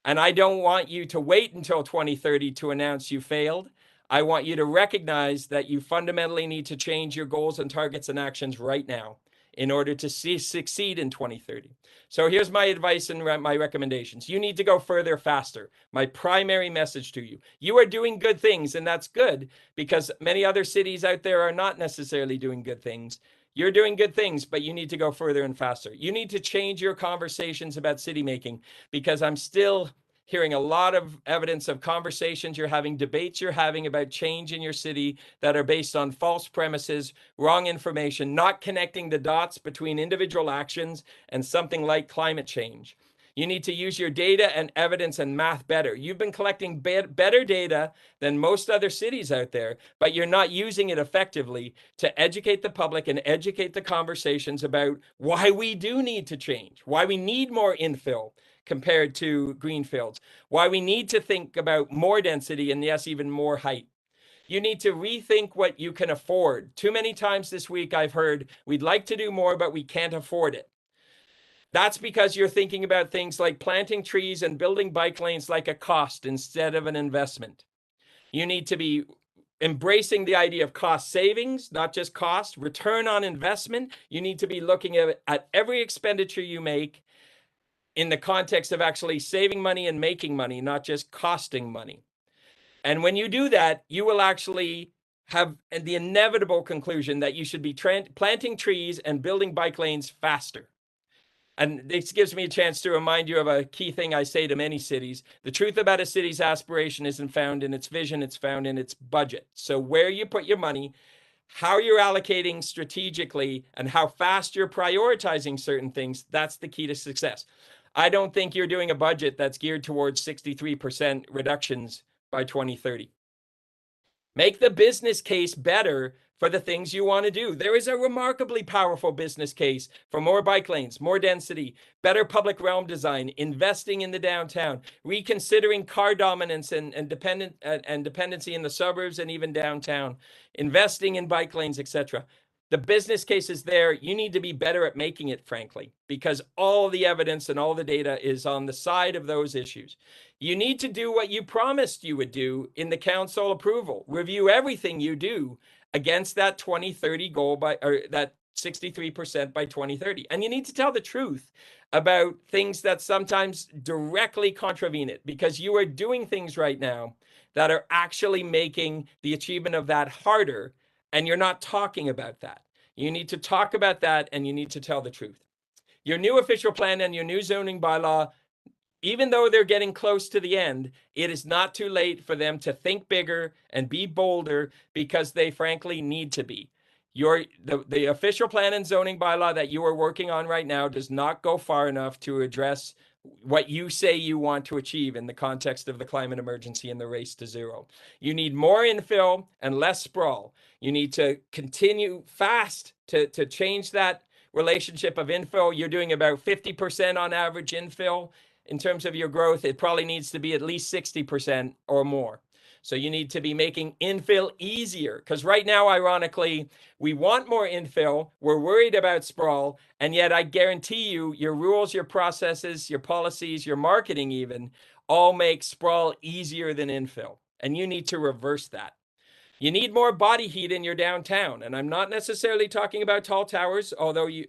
And I don't want you to wait until 2030 to announce you failed. I want you to recognize that you fundamentally need to change your goals and targets and actions right now in order to succeed in 2030. So here's my advice and my recommendations. You need to go further, faster. My primary message to you. You are doing good things, and that's good, because many other cities out there are not necessarily doing good things. You're doing good things, but you need to go further and faster. You need to change your conversations about city making, because I'm still hearing a lot of evidence of conversations you're having, debates you're having about change in your city that are based on false premises, wrong information, not connecting the dots between individual actions and something like climate change. You need to use your data and evidence and math better. You've been collecting better data than most other cities out there, but you're not using it effectively to educate the public and educate the conversations about why we do need to change, why we need more infill compared to greenfields, why we need to think about more density and, yes, even more height. You need to rethink what you can afford. Too many times this week I've heard, we'd like to do more, but we can't afford it. That's because you're thinking about things like planting trees and building bike lanes like a cost instead of an investment. You need to be embracing the idea of cost savings, not just cost, return on investment. You need to be looking at every expenditure you make in the context of actually saving money and making money, not just costing money. And when you do that, you will actually have the inevitable conclusion that you should be planting trees and building bike lanes faster. And this gives me a chance to remind you of a key thing I say to many cities. The truth about a city's aspiration isn't found in its vision, it's found in its budget. So where you put your money, how you're allocating strategically, and how fast you're prioritizing certain things, that's the key to success. I don't think you're doing a budget that's geared towards 63% reductions by 2030. Make the business case better for the things you want to do. There is a remarkably powerful business case for more bike lanes, more density, better public realm design, investing in the downtown, reconsidering car dominance and dependency in the suburbs and even downtown, investing in bike lanes, etc. The business case is there. You need to be better at making it, frankly, because all the evidence and all the data is on the side of those issues. You need to do what you promised you would do in the council approval. Review everything you do against that 2030 goal or that 63% by 2030. And you need to tell the truth about things that sometimes directly contravene it, because you are doing things right now that are actually making the achievement of that harder And you're not talking about that. You need to talk about that, and you need to tell the truth. Your new official plan and your new zoning bylaw, even though they're getting close to the end, it is not too late for them to think bigger and be bolder, because they frankly need to be. The official plan and zoning bylaw that you are working on right now does not go far enough to address what you say you want to achieve in the context of the climate emergency and the race to zero. You need more infill and less sprawl. You need to continue fast to change that relationship of infill. You're doing about 50% on average infill in terms of your growth. It probably needs to be at least 60% or more. So you need to be making infill easier, because right now, ironically, we want more infill. We're worried about sprawl. And yet I guarantee you, your rules, your processes, your policies, your marketing even, all make sprawl easier than infill. And you need to reverse that. You need more body heat in your downtown. And I'm not necessarily talking about tall towers,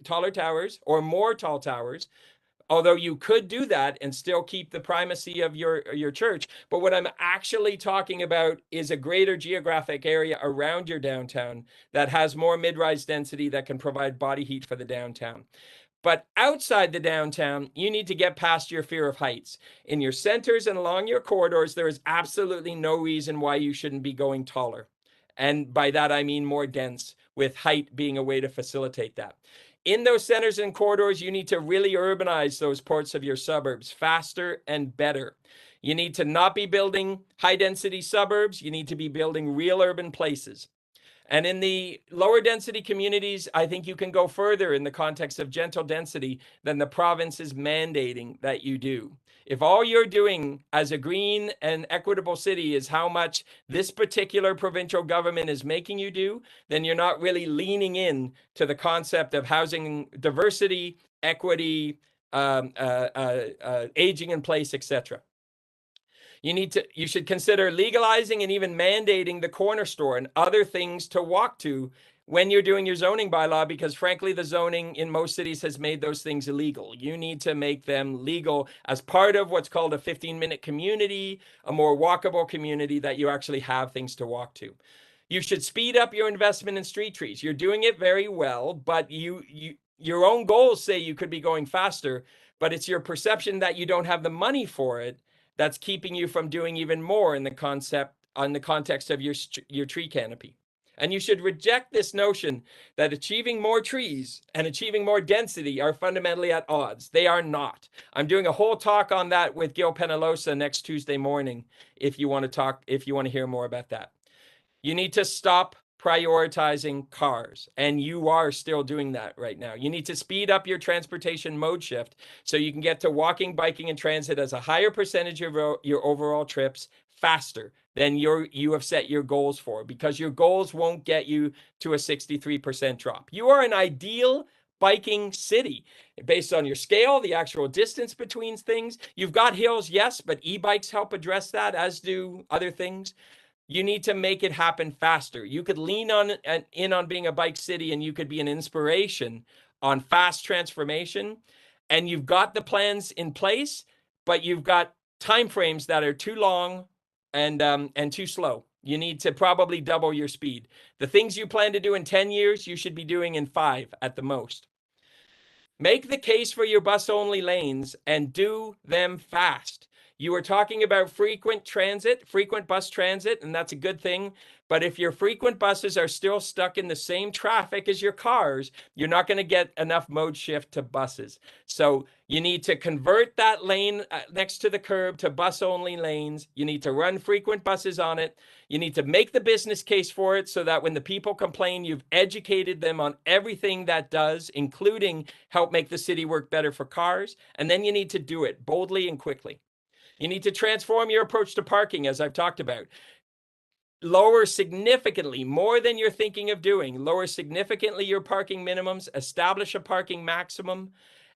taller towers or more tall towers, although you could do that and still keep the primacy of your church. But what I'm actually talking about is a greater geographic area around your downtown that has more mid-rise density that can provide body heat for the downtown. But outside the downtown, you need to get past your fear of heights. In your centers and along your corridors, there is absolutely no reason why you shouldn't be going taller. And by that, I mean more dense, with height being a way to facilitate that. In those centers and corridors, you need to really urbanize those parts of your suburbs faster and better. You need to not be building high-density suburbs. You need to be building real urban places. And in the lower density communities, I think you can go further in the context of gentle density than the province is mandating that you do. If all you're doing as a green and equitable city is how much this particular provincial government is making you do, then you're not really leaning in to the concept of housing diversity, equity, aging in place, etc. You should consider legalizing and even mandating the corner store and other things to walk to when you're doing your zoning bylaw, because frankly, the zoning in most cities has made those things illegal. You need to make them legal as part of what's called a 15-minute community, a more walkable community that you actually have things to walk to. You should speed up your investment in street trees. You're doing it very well, but your own goals say you could be going faster, but it's your perception that you don't have the money for it that's keeping you from doing even more in the context of your tree canopy. And you should reject this notion that achieving more trees and achieving more density are fundamentally at odds. They are not. I'm doing a whole talk on that with Gil Penalosa next Tuesday morning if you want to hear more about that. You need to stop prioritizing cars, and you are still doing that right now. You need to speed up your transportation mode shift so you can get to walking, biking, and transit as a higher percentage of your overall trips faster than you have set your goals for, because your goals won't get you to a 63% drop. You are an ideal biking city based on your scale, the actual distance between things. You've got hills, yes, but e-bikes help address that, as do other things. You need to make it happen faster. You could lean in on being a bike city, and you could be an inspiration on fast transformation. And you've got the plans in place, but you've got timeframes that are too long and too slow. You need to probably double your speed. The things you plan to do in 10 years, you should be doing in 5 at the most. Make the case for your bus-only lanes and do them fast. You were talking about frequent bus transit, and that's a good thing. But if your frequent buses are still stuck in the same traffic as your cars, you're not going to get enough mode shift to buses. So you need to convert that lane next to the curb to bus-only lanes. You need to run frequent buses on it. You need to make the business case for it so that when the people complain, you've educated them on everything that does, including help make the city work better for cars. And then you need to do it boldly and quickly. You need to transform your approach to parking, as I've talked about. Lower significantly, more than you're thinking of doing, lower significantly your parking minimums, establish a parking maximum,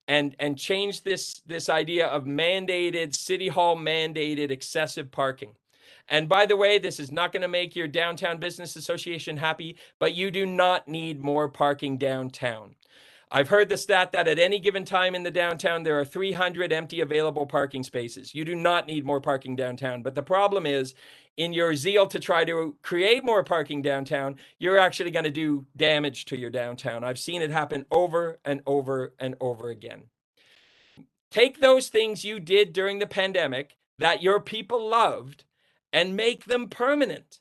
and change this idea of mandated, City Hall mandated excessive parking. And by the way, this is not going to make your downtown business association happy, but you do not need more parking downtown. I've heard the stat that at any given time in the downtown, there are 300 empty available parking spaces. You do not need more parking downtown. But the problem is, in your zeal to try to create more parking downtown, you're actually going to do damage to your downtown. I've seen it happen over and over and over again. Take those things you did during the pandemic that your people loved and make them permanent.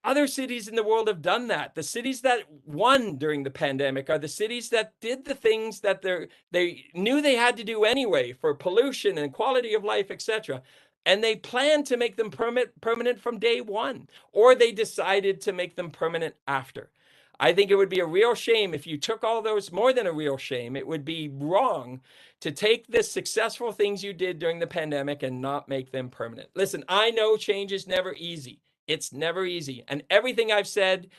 Other cities in the world have done that. The cities that won during the pandemic are the cities that did the things that they knew they had to do anyway for pollution and quality of life, etc. And they planned to make them permanent from day one, or they decided to make them permanent after. I think it would be a real shame if you took all those, more than a real shame, it would be wrong to take the successful things you did during the pandemic and not make them permanent. Listen, I know change is never easy. It's never easy. And everything I've said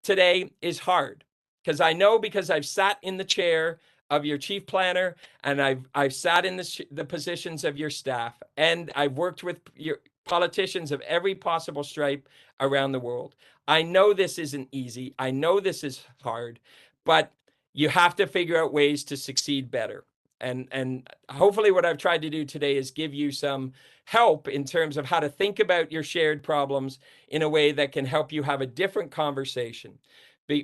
today is hard because I know, because I've sat in the chair of your chief planner and I've sat in the positions of your staff, and I've worked with your politicians of every possible stripe around the world. I know this isn't easy. I know this is hard, but you have to figure out ways to succeed better. And hopefully what I've tried to do today is give you some help in terms of how to think about your shared problems in a way that can help you have a different conversation.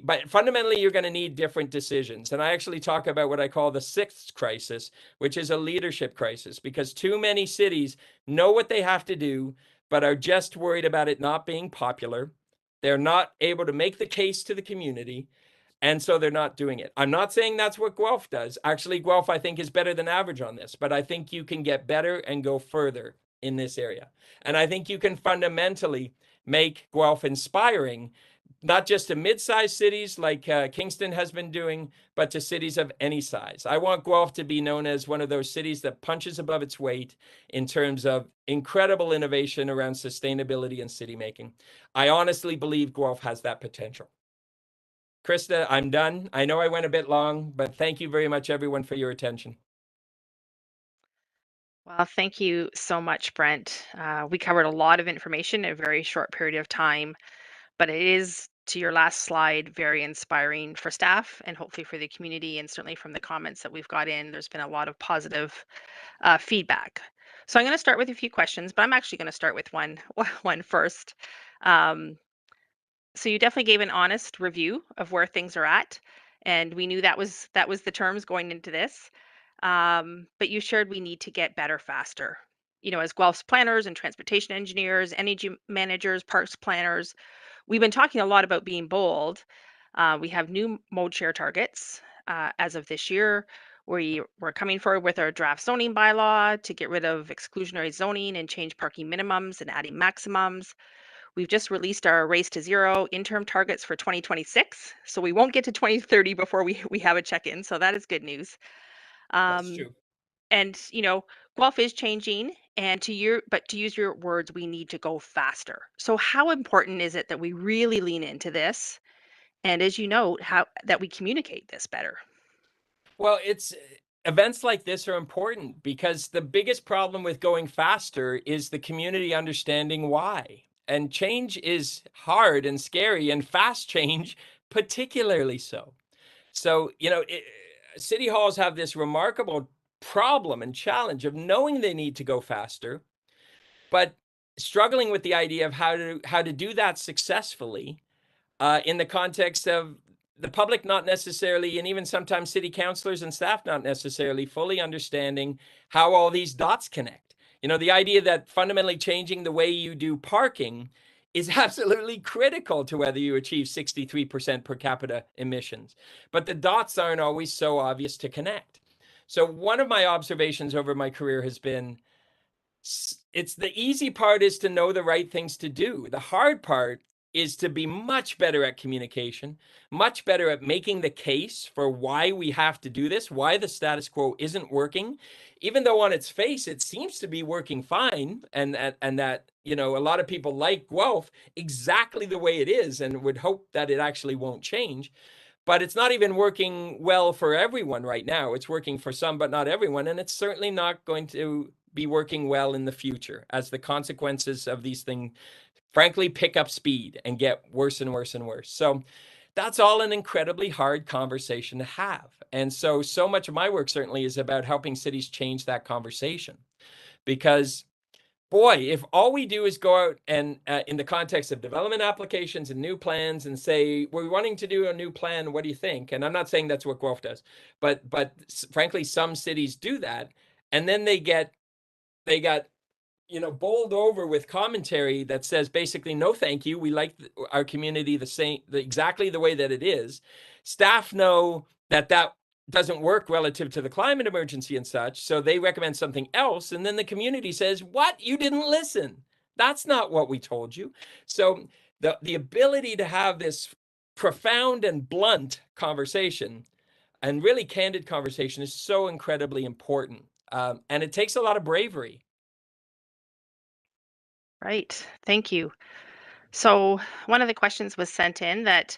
But fundamentally, you're going to need different decisions. And I actually talk about what I call the sixth crisis, which is a leadership crisis, because too many cities know what they have to do, but are just worried about it not being popular. They're not able to make the case to the community. And so they're not doing it. I'm not saying that's what Guelph does. Actually, Guelph, I think, is better than average on this, but I think you can get better and go further in this area. And I think you can fundamentally make Guelph inspiring, not just to mid-sized cities like Kingston has been doing, but to cities of any size. I want Guelph to be known as one of those cities that punches above its weight in terms of incredible innovation around sustainability and city making. I honestly believe Guelph has that potential. Krista, I'm done. I know I went a bit long, but thank you very much, everyone, for your attention.
Well, thank you so much, Brent. We covered a lot of information in a very short period of time, but it is, to your last slide, very inspiring for staff and hopefully for the community, and certainly from the comments that we've got in, there's been a lot of positive feedback. So I'm going to start with a few questions, but I'm actually going to start with one first. So you definitely gave an honest review of where things are at, and we knew that was the terms going into this. But you shared we need to get better faster. You know, as Guelph's planners and transportation engineers, energy managers, parks planners, we've been talking a lot about being bold. We have new mode share targets as of this year. We're coming forward with our draft zoning bylaw to get rid of exclusionary zoning and change parking minimums and adding maximums. We've just released our Race to Zero interim targets for 2026. So we won't get to 2030 before we have a check-in. So that is good news.
That's true.
And you know, Guelph is changing, and to use your words, we need to go faster. So how important is it that we really lean into this? And as you know, how that we communicate this better?
Well, it's events like this are important because the biggest problem with going faster is the community understanding why. And change is hard and scary, and fast change particularly so. So, you know, city halls have this remarkable problem and challenge of knowing they need to go faster, but struggling with the idea of how to do that successfully in the context of the public not necessarily, and even sometimes city councilors and staff not necessarily fully understanding how all these dots connect. You know, the idea that fundamentally changing the way you do parking is absolutely critical to whether you achieve 63% per capita emissions. But the dots aren't always so obvious to connect. So one of my observations over my career has been, it's the easy part is to know the right things to do. The hard part is to be much better at communication, much better at making the case for why we have to do this, why the status quo isn't working, even though on its face it seems to be working fine, and that, you know, a lot of people like Guelph exactly the way it is and would hope that it actually won't change. But it's not even working well for everyone right now. It's working for some, but not everyone. And it's certainly not going to be working well in the future as the consequences of these things, frankly, pick up speed and get worse and worse and worse. So That's all an incredibly hard conversation to have. And so much of my work certainly is about helping cities change that conversation. Because boy, if all we do is go out and in the context of development applications and new plans and say, we're wanting to do a new plan, what do you think? And I'm not saying that's what Guelph does, but frankly, some cities do that. And then they got bowled over with commentary that says basically, no, thank you. We like our community exactly the way that it is. Staff know that doesn't work relative to the climate emergency and such, so they recommend something else. And then the community says, what? You didn't listen. That's not what we told you. So the ability to have this profound and blunt conversation and really candid conversation is so incredibly important. And it takes a lot of bravery.
Right. Thank you. So one of the questions was sent in that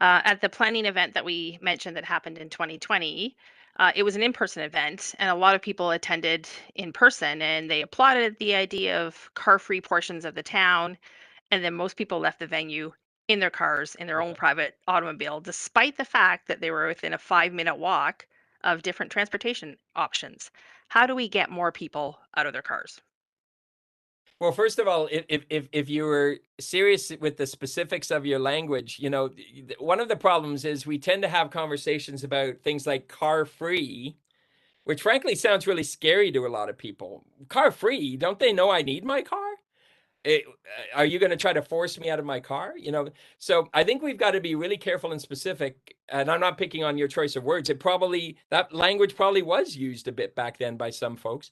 at the planning event that we mentioned that happened in 2020, it was an in-person event, and a lot of people attended in person, and they applauded the idea of car-free portions of the town. And then most people left the venue in their cars, in their own private automobile, despite the fact that they were within a 5-minute walk of different transportation options. How do we get more people out of their cars?
Well, first of all, if you were serious with the specifics of your language, one of the problems is we tend to have conversations about things like car free, which frankly sounds really scary to a lot of people. Car free, don't they know I need my car? Are you going to try to force me out of my car? So I think we've got to be really careful and specific. And I'm not picking on your choice of words. That language probably was used a bit back then by some folks.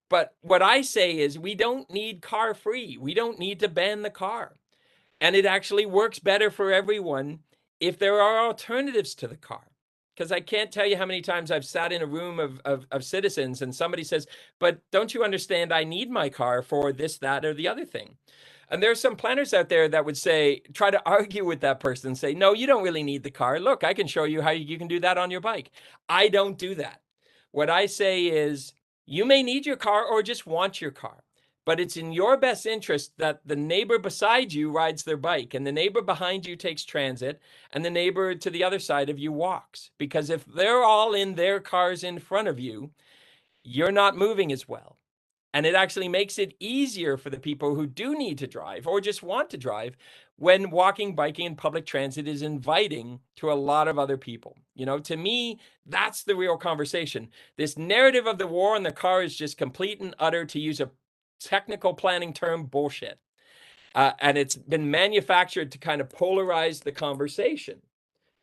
But what I say is we don't need car free. We don't need to ban the car. And it actually works better for everyone if there are alternatives to the car. Because I can't tell you how many times I've sat in a room of citizens and somebody says, but don't you understand I need my car for this, that, or the other thing? And there are some planners out there that would try to argue with that person and say, no, you don't really need the car. Look, I can show you how you can do that on your bike. I don't do that. What I say is, you may need your car or just want your car, but it's in your best interest that the neighbor beside you rides their bike and the neighbor behind you takes transit and the neighbor to the other side of you walks. Because if they're all in their cars in front of you, you're not moving as well. And it actually makes it easier for the people who do need to drive or just want to drive when walking, biking, and public transit is inviting to a lot of other people. To me, that's the real conversation. This narrative of the war on the car is just complete and utter, to use a technical planning term, bullshit. And it's been manufactured to kind of polarize the conversation.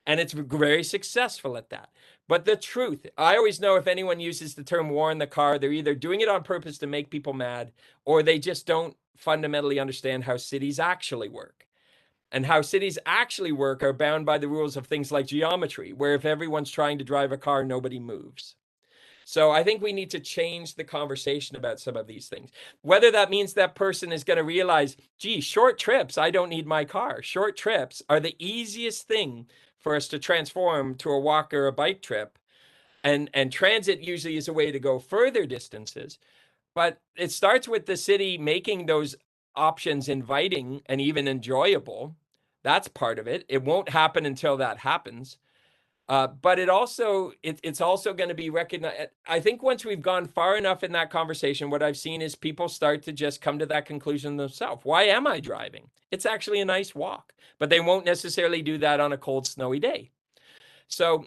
And it's very successful at that. But the truth, I always know if anyone uses the term war in the car, they're either doing it on purpose to make people mad, or they just don't fundamentally understand how cities actually work. And how cities actually work are bound by the rules of things like geometry, where if everyone's trying to drive a car, nobody moves. So I think we need to change the conversation about some of these things. Whether that means that person is going to realize, gee, short trips, I don't need my car. Short trips are the easiest thing for us to transform to a walk or a bike trip. And transit usually is a way to go further distances. But it starts with the city making those options inviting and even enjoyable. That's part of it. It won't happen until that happens. But it's also going to be recognized. I think once we've gone far enough in that conversation, what I've seen is people start to just come to that conclusion themselves. Why am I driving? It's actually a nice walk, but they won't necessarily do that on a cold, snowy day. So,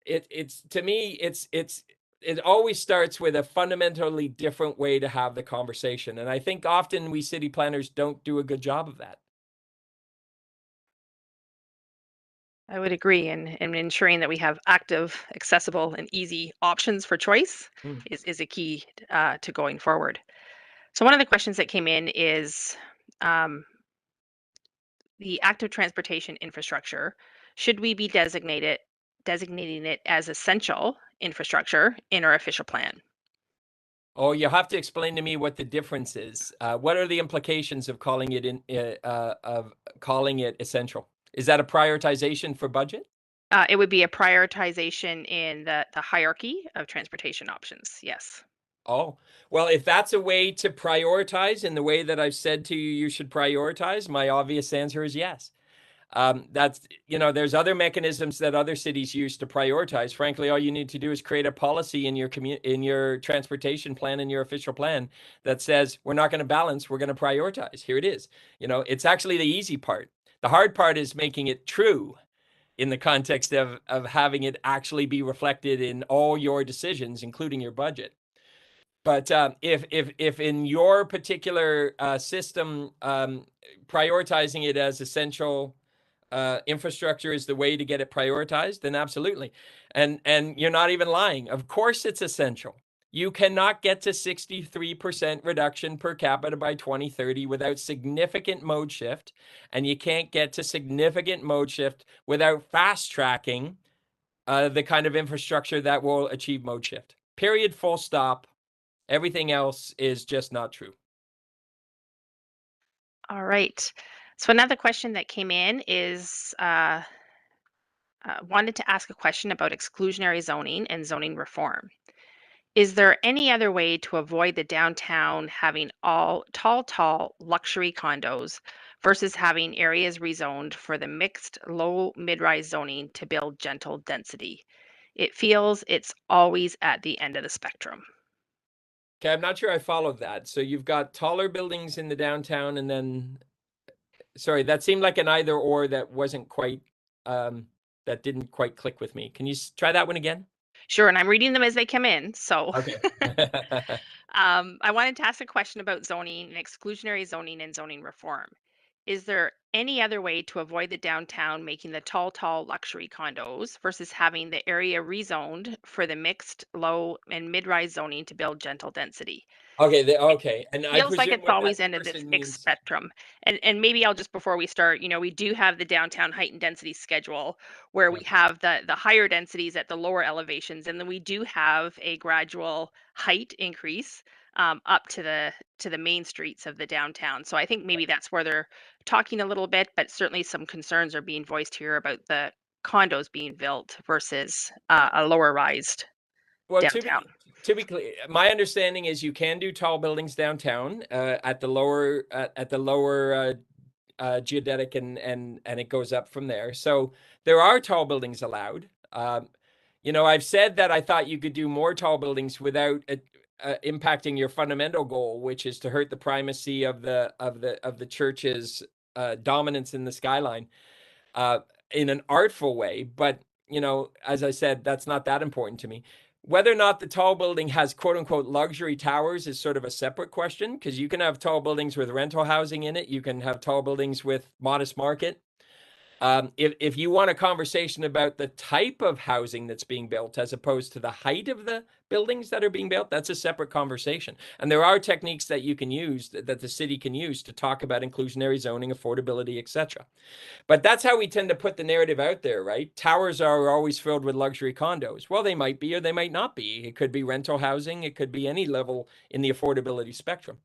to me, it always starts with a fundamentally different way to have the conversation. And I think often we city planners don't do a good job of that.
I would agree, and ensuring that we have active, accessible, and easy options for choice
Mm.
is a key to going forward. So one of the questions that came in is um, the active transportation infrastructure. Should we be designating it as essential infrastructure in our official plan?
Oh, you have to explain to me what the difference is. What are the implications of calling it essential? Is that a prioritization for budget?
It would be a prioritization in the hierarchy of transportation options. Yes.
Oh, well, if that's a way to prioritize in the way that I've said to you, you should prioritize, my obvious answer is yes. That's, there's other mechanisms that other cities use to prioritize. Frankly, all you need to do is create a policy in your transportation plan, in your official plan, that says we're not going to balance, we're going to prioritize. Here it is. It's actually the easy part. The hard part is making it true in the context of having it actually be reflected in all your decisions, including your budget. But if in your particular system, prioritizing it as essential infrastructure is the way to get it prioritized, then absolutely. And you're not even lying. Of course it's essential. You cannot get to 63% reduction per capita by 2030 without significant mode shift. And you can't get to significant mode shift without fast tracking the kind of infrastructure that will achieve mode shift. Period, full stop. Everything else is just not true.
All right. So another question that came in is wanted to ask a question about exclusionary zoning and zoning reform. Is there any other way to avoid the downtown having all tall luxury condos versus having areas rezoned for the mixed low mid-rise zoning to build gentle density? It feels it's always at the end of the spectrum.
Okay, I'm not sure I followed that. So you've got taller buildings in the downtown, and then, sorry, that seemed like an either or that wasn't quite, that didn't quite click with me. Can you try that one again?
Sure, and I'm reading them as they come in. So
Okay.
I wanted to ask a question about zoning and exclusionary zoning and zoning reform. Is there any other way to avoid the downtown making the tall luxury condos versus having the area rezoned for the mixed low and mid-rise zoning to build gentle density?
Okay, okay. And I
Feels like
presume
it's
what that
always end of this
person means.
spectrum. And maybe I'll just before we start, we do have the downtown height and density schedule where we
Yeah.
have the higher densities at the lower elevations, and then we do have a gradual height increase up to the main streets of the downtown. So I think maybe that's where they're talking a little bit, but certainly some concerns are being voiced here about the condos being built versus a lower rised
Well,
downtown.
to be clear, my understanding is you can do tall buildings downtown at the lower geodetic, and it goes up from there. So there are tall buildings allowed. I've said that I thought you could do more tall buildings without impacting your fundamental goal, which is to hurt the primacy of the church's dominance in the skyline in an artful way. But as I said, that's not that important to me. Whether or not the tall building has quote unquote luxury towers is sort of a separate question, because you can have tall buildings with rental housing in it. You can have tall buildings with modest market. If you want a conversation about the type of housing that's being built as opposed to the height of the buildings that are being built, that's a separate conversation. And there are techniques that you can use, that the city can use, to talk about inclusionary zoning, affordability, etc. But that's how we tend to put the narrative out there, right? Towers are always filled with luxury condos. Well, they might be or they might not be. It could be rental housing. It could be any level in the affordability spectrum.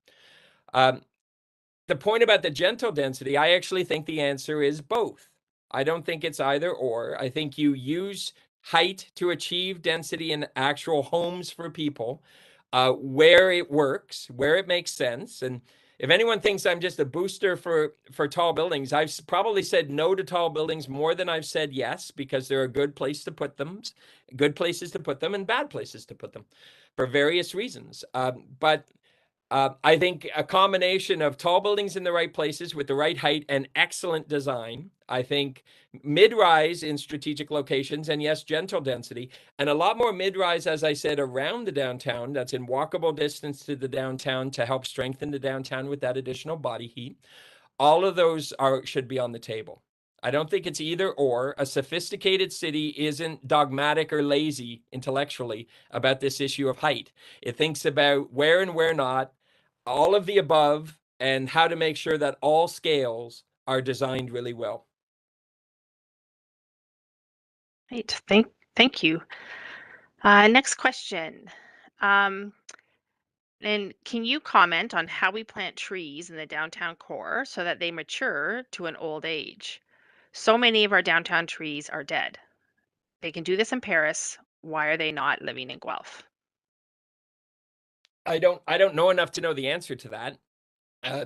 The point about the gentle density, I actually think the answer is both. I don't think it's either or. I think you use height to achieve density in actual homes for people, where it works, where it makes sense. And if anyone thinks I'm just a booster for tall buildings, I've probably said no to tall buildings more than I've said yes, because they're a good place to put them, good places to put them, and bad places to put them for various reasons. But I think a combination of tall buildings in the right places with the right height and excellent design. I think mid-rise in strategic locations, and yes, gentle density, and a lot more mid-rise, as I said, around the downtown. That's in walkable distance to the downtown to help strengthen the downtown with that additional body heat. All of those should be on the table. I don't think it's either or. A sophisticated city isn't dogmatic or lazy intellectually about this issue of height. It thinks about where and where not, all of the above, and how to make sure that all scales are designed really well.
Right. Thank you. Next question. And can you comment on how we plant trees in the downtown core so that they mature to an old age? So many of our downtown trees are dead. They can do this in Paris. Why are they not living in Guelph?
I don't know enough to know the answer to that.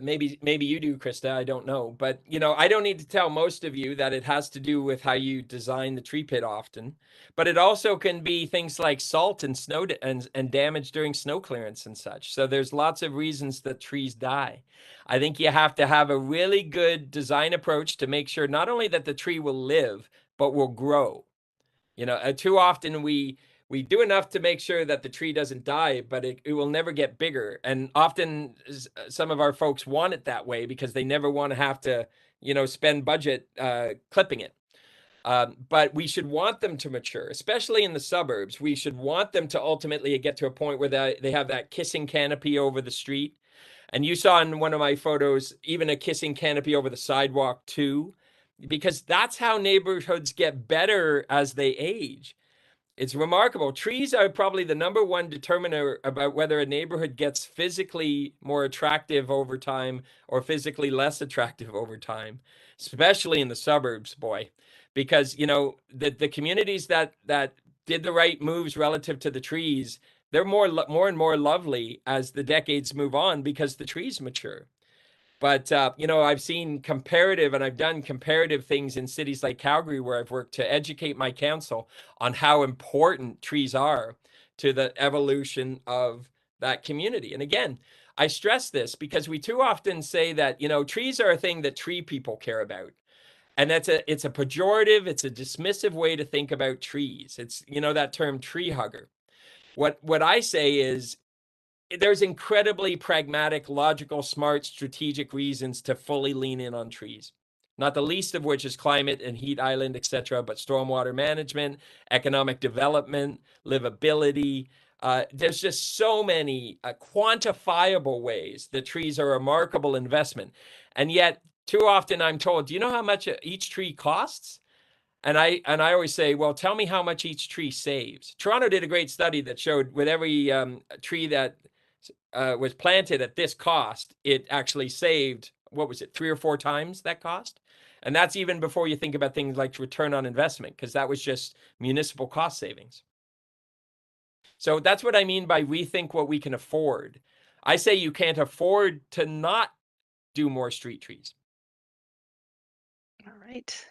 Maybe you do, Krista. I don't know, but I don't need to tell most of you that it has to do with how you design the tree pit often. But it also can be things like salt and snow and damage during snow clearance and such. So there's lots of reasons that trees die. I think you have to have a really good design approach to make sure not only that the tree will live, but will grow. Too often we do enough to make sure that the tree doesn't die, but it will never get bigger. And often some of our folks want it that way because they never want to have to, spend budget clipping it. But we should want them to mature, especially in the suburbs. We should want them to ultimately get to a point where they have that kissing canopy over the street. And you saw in one of my photos, even a kissing canopy over the sidewalk too, because that's how neighborhoods get better as they age. It's remarkable. Trees are probably the number one determiner about whether a neighborhood gets physically more attractive over time or physically less attractive over time, especially in the suburbs, boy. Because, the communities that did the right moves relative to the trees, they're more and more lovely as the decades move on because the trees mature. But, I've seen comparative and I've done comparative things in cities like Calgary where I've worked to educate my council on how important trees are to the evolution of that community. And again, I stress this because we too often say that, trees are a thing that tree people care about. And it's a pejorative, it's a dismissive way to think about trees. It's, that term tree hugger. What I say is, there's incredibly pragmatic, logical, smart, strategic reasons to fully lean in on trees. Not the least of which is climate and heat island, etc., but stormwater management, economic development, livability. There's just so many quantifiable ways that trees are a remarkable investment. And yet, too often I'm told, do you know how much each tree costs? And I always say, well, tell me how much each tree saves. Toronto did a great study that showed with every tree that was planted at this cost, it actually saved, what was it, 3 or 4 times that cost? And that's even before you think about things like return on investment, because that was just municipal cost savings. So that's what I mean by rethink what we can afford. I say you can't afford to not do more street trees.
All right.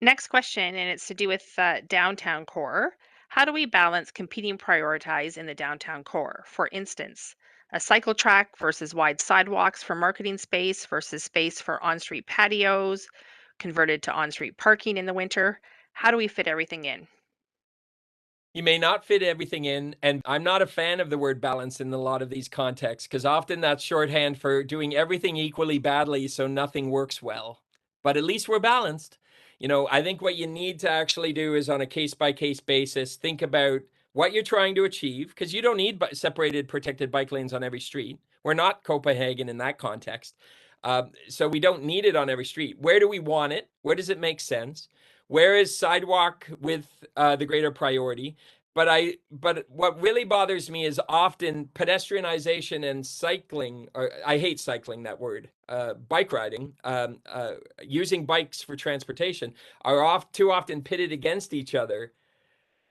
Next question, and it's to do with downtown core. How do we balance competing priorities in the downtown core? For instance, a cycle track versus wide sidewalks for marketing space versus space for on-street patios, converted to on-street parking in the winter. How do we fit everything in?
You may not fit everything in, and I'm not a fan of the word balance in a lot of these contexts, because often that's shorthand for doing everything equally badly so nothing works well. But at least we're balanced. I think what you need to actually do is on a case-by-case basis, think about what you're trying to achieve, because you don't need separated protected bike lanes on every street. We're not Copenhagen in that context. So we don't need it on every street. Where do we want it? Where does it make sense? Where is sidewalk with the greater priority? But what really bothers me is often pedestrianization and cycling, or I hate cycling, that word, bike riding, using bikes for transportation are too often pitted against each other.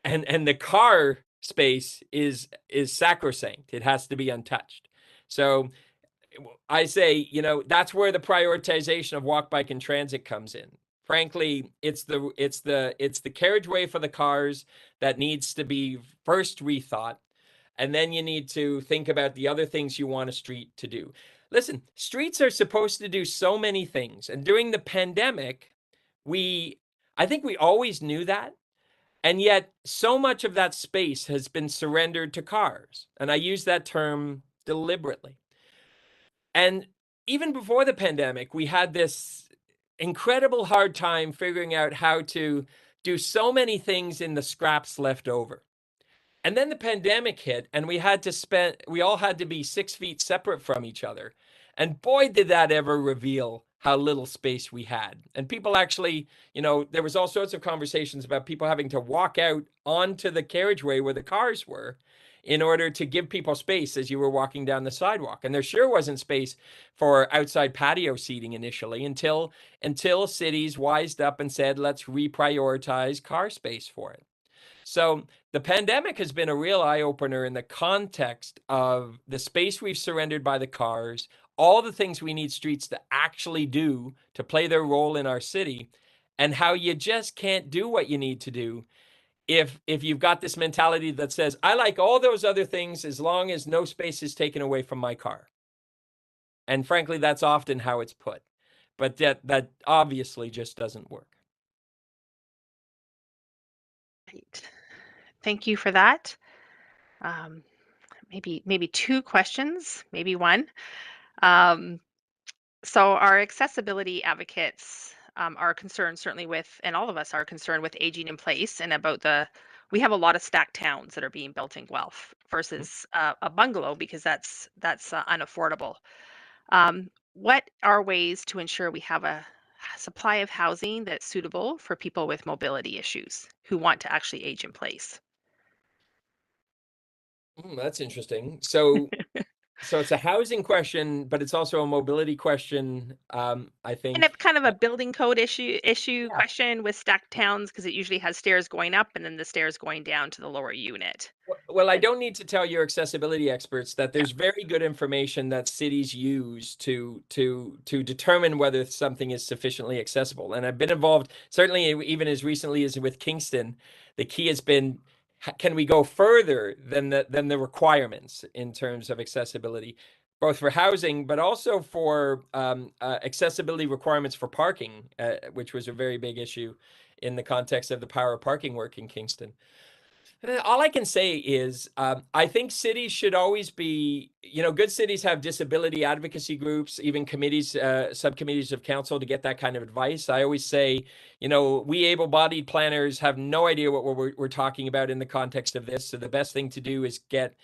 And the car space is sacrosanct. It has to be untouched. So I say, that's where the prioritization of walk, bike, and transit comes in. Frankly, it's the carriageway for the cars that needs to be first rethought, and then you need to think about the other things you want a street to do. Listen, streets are supposed to do so many things, and during the pandemic, I think we always knew that, and yet so much of that space has been surrendered to cars, and I use that term deliberately. And even before the pandemic, we had this incredible hard time figuring out how to do so many things in the scraps left over. And then the pandemic hit, and we all had to be 6 feet separate from each other. And boy, did that ever reveal how little space we had. And people actually, there was all sorts of conversations about people having to walk out onto the carriageway where the cars were in order to give people space as you were walking down the sidewalk. And there sure wasn't space for outside patio seating initially until cities wised up and said, let's reprioritize car space for it. So the pandemic has been a real eye-opener in the context of the space we've surrendered by the cars, all the things we need streets to actually do to play their role in our city, and how you just can't do what you need to do if you've got this mentality that says, I like all those other things as long as no space is taken away from my car. And frankly, that's often how it's put. But that obviously just doesn't work.
Right. Thank you for that. Um, maybe two questions, maybe one. Um, so our accessibility advocates are concerned certainly with, and all of us are concerned with aging in place and about we have a lot of stacked towns that are being built in Guelph versus a bungalow because that's unaffordable. What are ways to ensure we have a supply of housing that's suitable for people with mobility issues who want to actually age in place?
That's interesting. So it's a housing question, but it's also a mobility question. I
And
think.
it's kind of a building code issue
Yeah.
question with stacked towns because it usually has stairs going up and then the stairs going down to the lower unit.
Well, I
And
don't need to tell your accessibility experts that
yeah,
there's very good information that cities use to determine whether something is sufficiently accessible. And I've been involved, certainly even as recently as with Kingston. The key has been, can we go further than the requirements in terms of accessibility, both for housing, but also for accessibility requirements for parking, which was a very big issue in the context of the power of parking work in Kingston. All I can say is, I think cities should always be, good cities have disability advocacy groups, even committees, subcommittees of council to get that kind of advice. I always say, we able-bodied planners have no idea what we're talking about in the context of this. So the best thing to do is get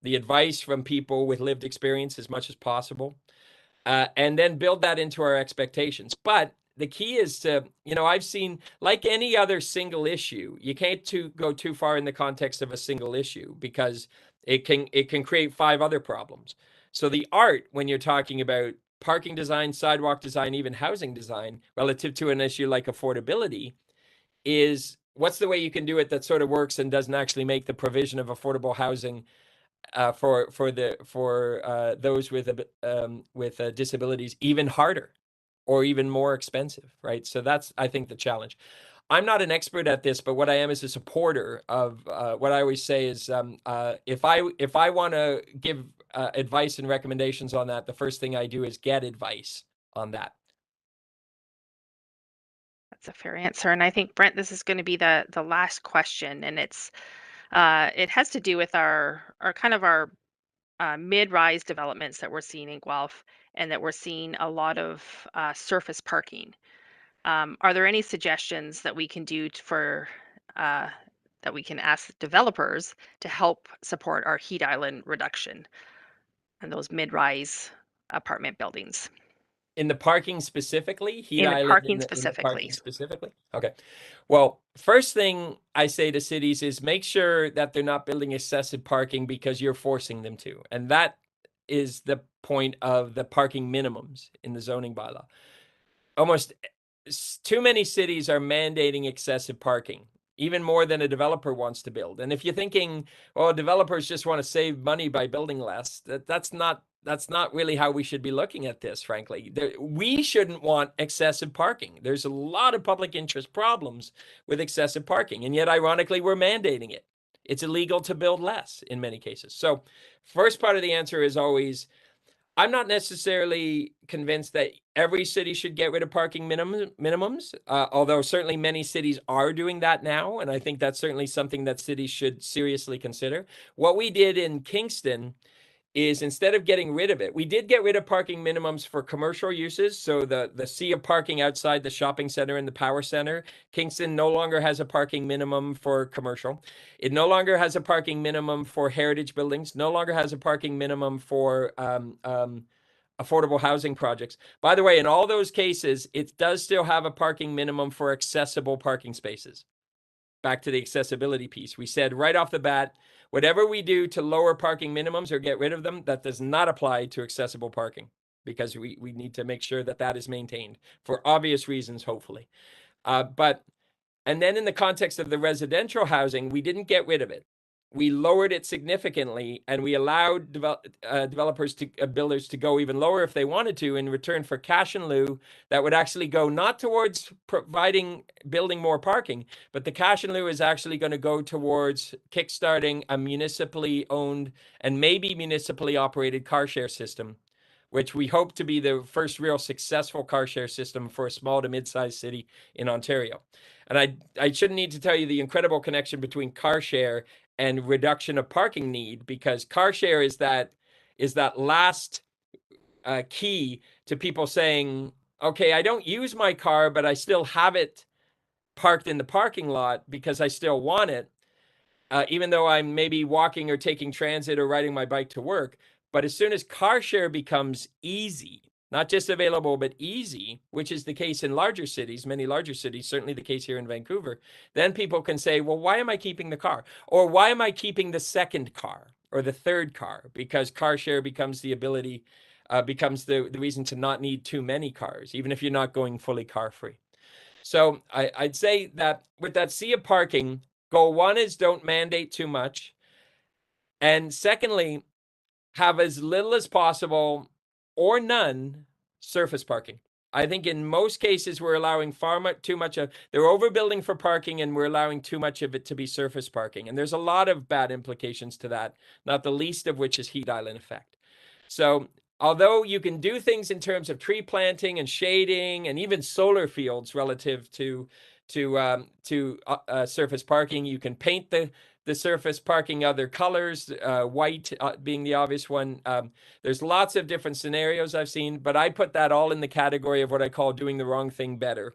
the advice from people with lived experience as much as possible, and then build that into our expectations. But the key is to, I've seen, like any other single issue, you can't go too far in the context of a single issue because it can create 5 other problems. So the art, when you're talking about parking design, sidewalk design, even housing design, relative to an issue like affordability, is what's the way you can do it that sort of works and doesn't actually make the provision of affordable housing for those with disabilities even harder or even more expensive, right? So that's, I think, the challenge. I'm not an expert at this, but what I am is a supporter of what I always say is, if I want to give advice and recommendations on that, the first thing I do is get advice on that.
that's a fair answer. And I think Brent, this is going to be the last question, and it has to do with our kind of our mid-rise developments that we're seeing in Guelph, and that we're seeing a lot of surface parking. Are there any suggestions that we can do uh, that we can ask developers to help support our heat island reduction and those mid-rise apartment buildings
In the parking specifically, heat
in the
island
parking
in the
specifically?
parking specifically? Okay. Well, first thing I say to cities is make sure that they're not building excessive parking because you're forcing them to. And that is the point of the parking minimums in the zoning bylaw. Almost too many cities are mandating excessive parking, even more than a developer wants to build. And if you're thinking, well, developers just want to save money by building less, that's not really how we should be looking at this, frankly. We shouldn't want excessive parking. There's a lot of public interest problems with excessive parking, and yet ironically, we're mandating it. It's illegal to build less in many cases. So first part of the answer is always, I'm not necessarily convinced that every city should get rid of parking minimums, although certainly many cities are doing that now, and I think that's certainly something that cities should seriously consider. What we did in Kingston is, instead of getting rid of it, we did get rid of parking minimums for commercial uses. So the sea of parking outside the shopping center and the power center, Kingston no longer has a parking minimum for commercial. It no longer has a parking minimum for heritage buildings, no longer has a parking minimum for affordable housing projects. By the way, in all those cases, it does still have a parking minimum for accessible parking spaces. Back to the accessibility piece. We said right off the bat, whatever we do to lower parking minimums or get rid of them, that does not apply to accessible parking, because we need to make sure that that is maintained for obvious reasons, hopefully. But And then in the context of the residential housing, we didn't get rid of it. We lowered it significantly, and we allowed developers builders to go even lower if they wanted to, in return for cash in lieu that would actually go not towards building more parking, but the cash in lieu is actually going to go towards kickstarting a municipally owned and maybe municipally operated car share system, which we hope to be the first real successful car share system for a small to mid-sized city in Ontario. And I shouldn't need to tell you the incredible connection between car share and reduction of parking need, because car share is that last key to people saying, okay, I don't use my car, but I still have it parked in the parking lot because I still want it, even though I'm maybe walking or taking transit or riding my bike to work. But as soon as car share becomes easy, not just available, but easy, which is the case in larger cities, many larger cities, certainly the case here in Vancouver, then people can say, well, why am I keeping the car? Or why am I keeping the second car or the third car? Because car share becomes the ability, becomes the reason to not need too many cars, even if you're not going fully car free. So I'd say that with that sea of parking, goal one is don't mandate too much. And secondly, have as little as possible or none surface parking. I think in most cases we're allowing too much of, they're overbuilding for parking, and we're allowing too much of it to be surface parking. And there's a lot of bad implications to that, not the least of which is heat island effect. So although you can do things in terms of tree planting and shading and even solar fields relative to surface parking, you can paint the surface parking other colors, white being the obvious one. There's lots of different scenarios I've seen, but I put that all in the category of what I call doing the wrong thing better.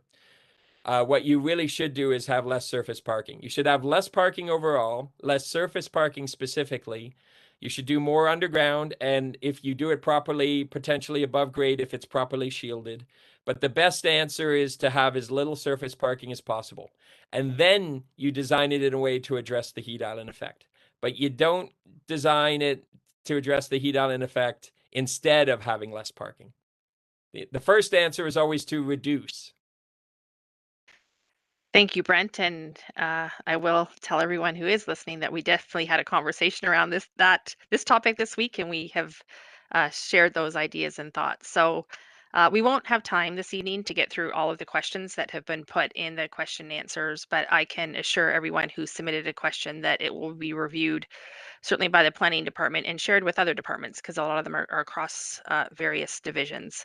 What you really should do is have less surface parking. You should have less parking overall, less surface parking specifically. You should do more underground, and if you do it properly, potentially above grade if it's properly shielded. But the best answer is to have as little surface parking as possible. And then you design it in a way to address the heat island effect. But you don't design it to address the heat island effect instead of having less parking. The first answer is always to reduce.
Thank you, Brent. And I will tell everyone who is listening that we definitely had a conversation around this topic this week, and we have shared those ideas and thoughts. So we won't have time this evening to get through all of the questions that have been put in the question and answers, but I can assure everyone who submitted a question that it will be reviewed certainly by the planning department and shared with other departments, because a lot of them are across various divisions.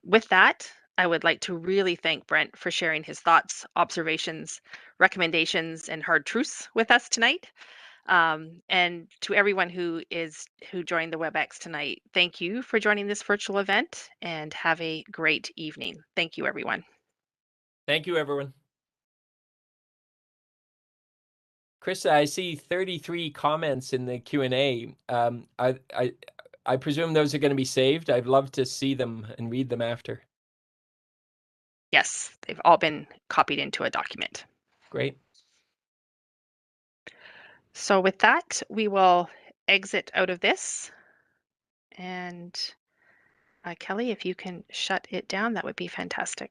With that, I would like to really thank Brent for sharing his thoughts, observations, recommendations, and hard truths with us tonight. And to everyone who joined the WebEx tonight, thank you for joining this virtual event, and have a great evening. Thank you, everyone.
Thank you, everyone. Chris, I see 33 comments in the Q&A. I presume those are going to be saved. I'd love to see them and read them after.
Yes, they've all been copied into a document.
Great.
So with that, we will exit out of this. And Kelly, if you can shut it down, that would be fantastic.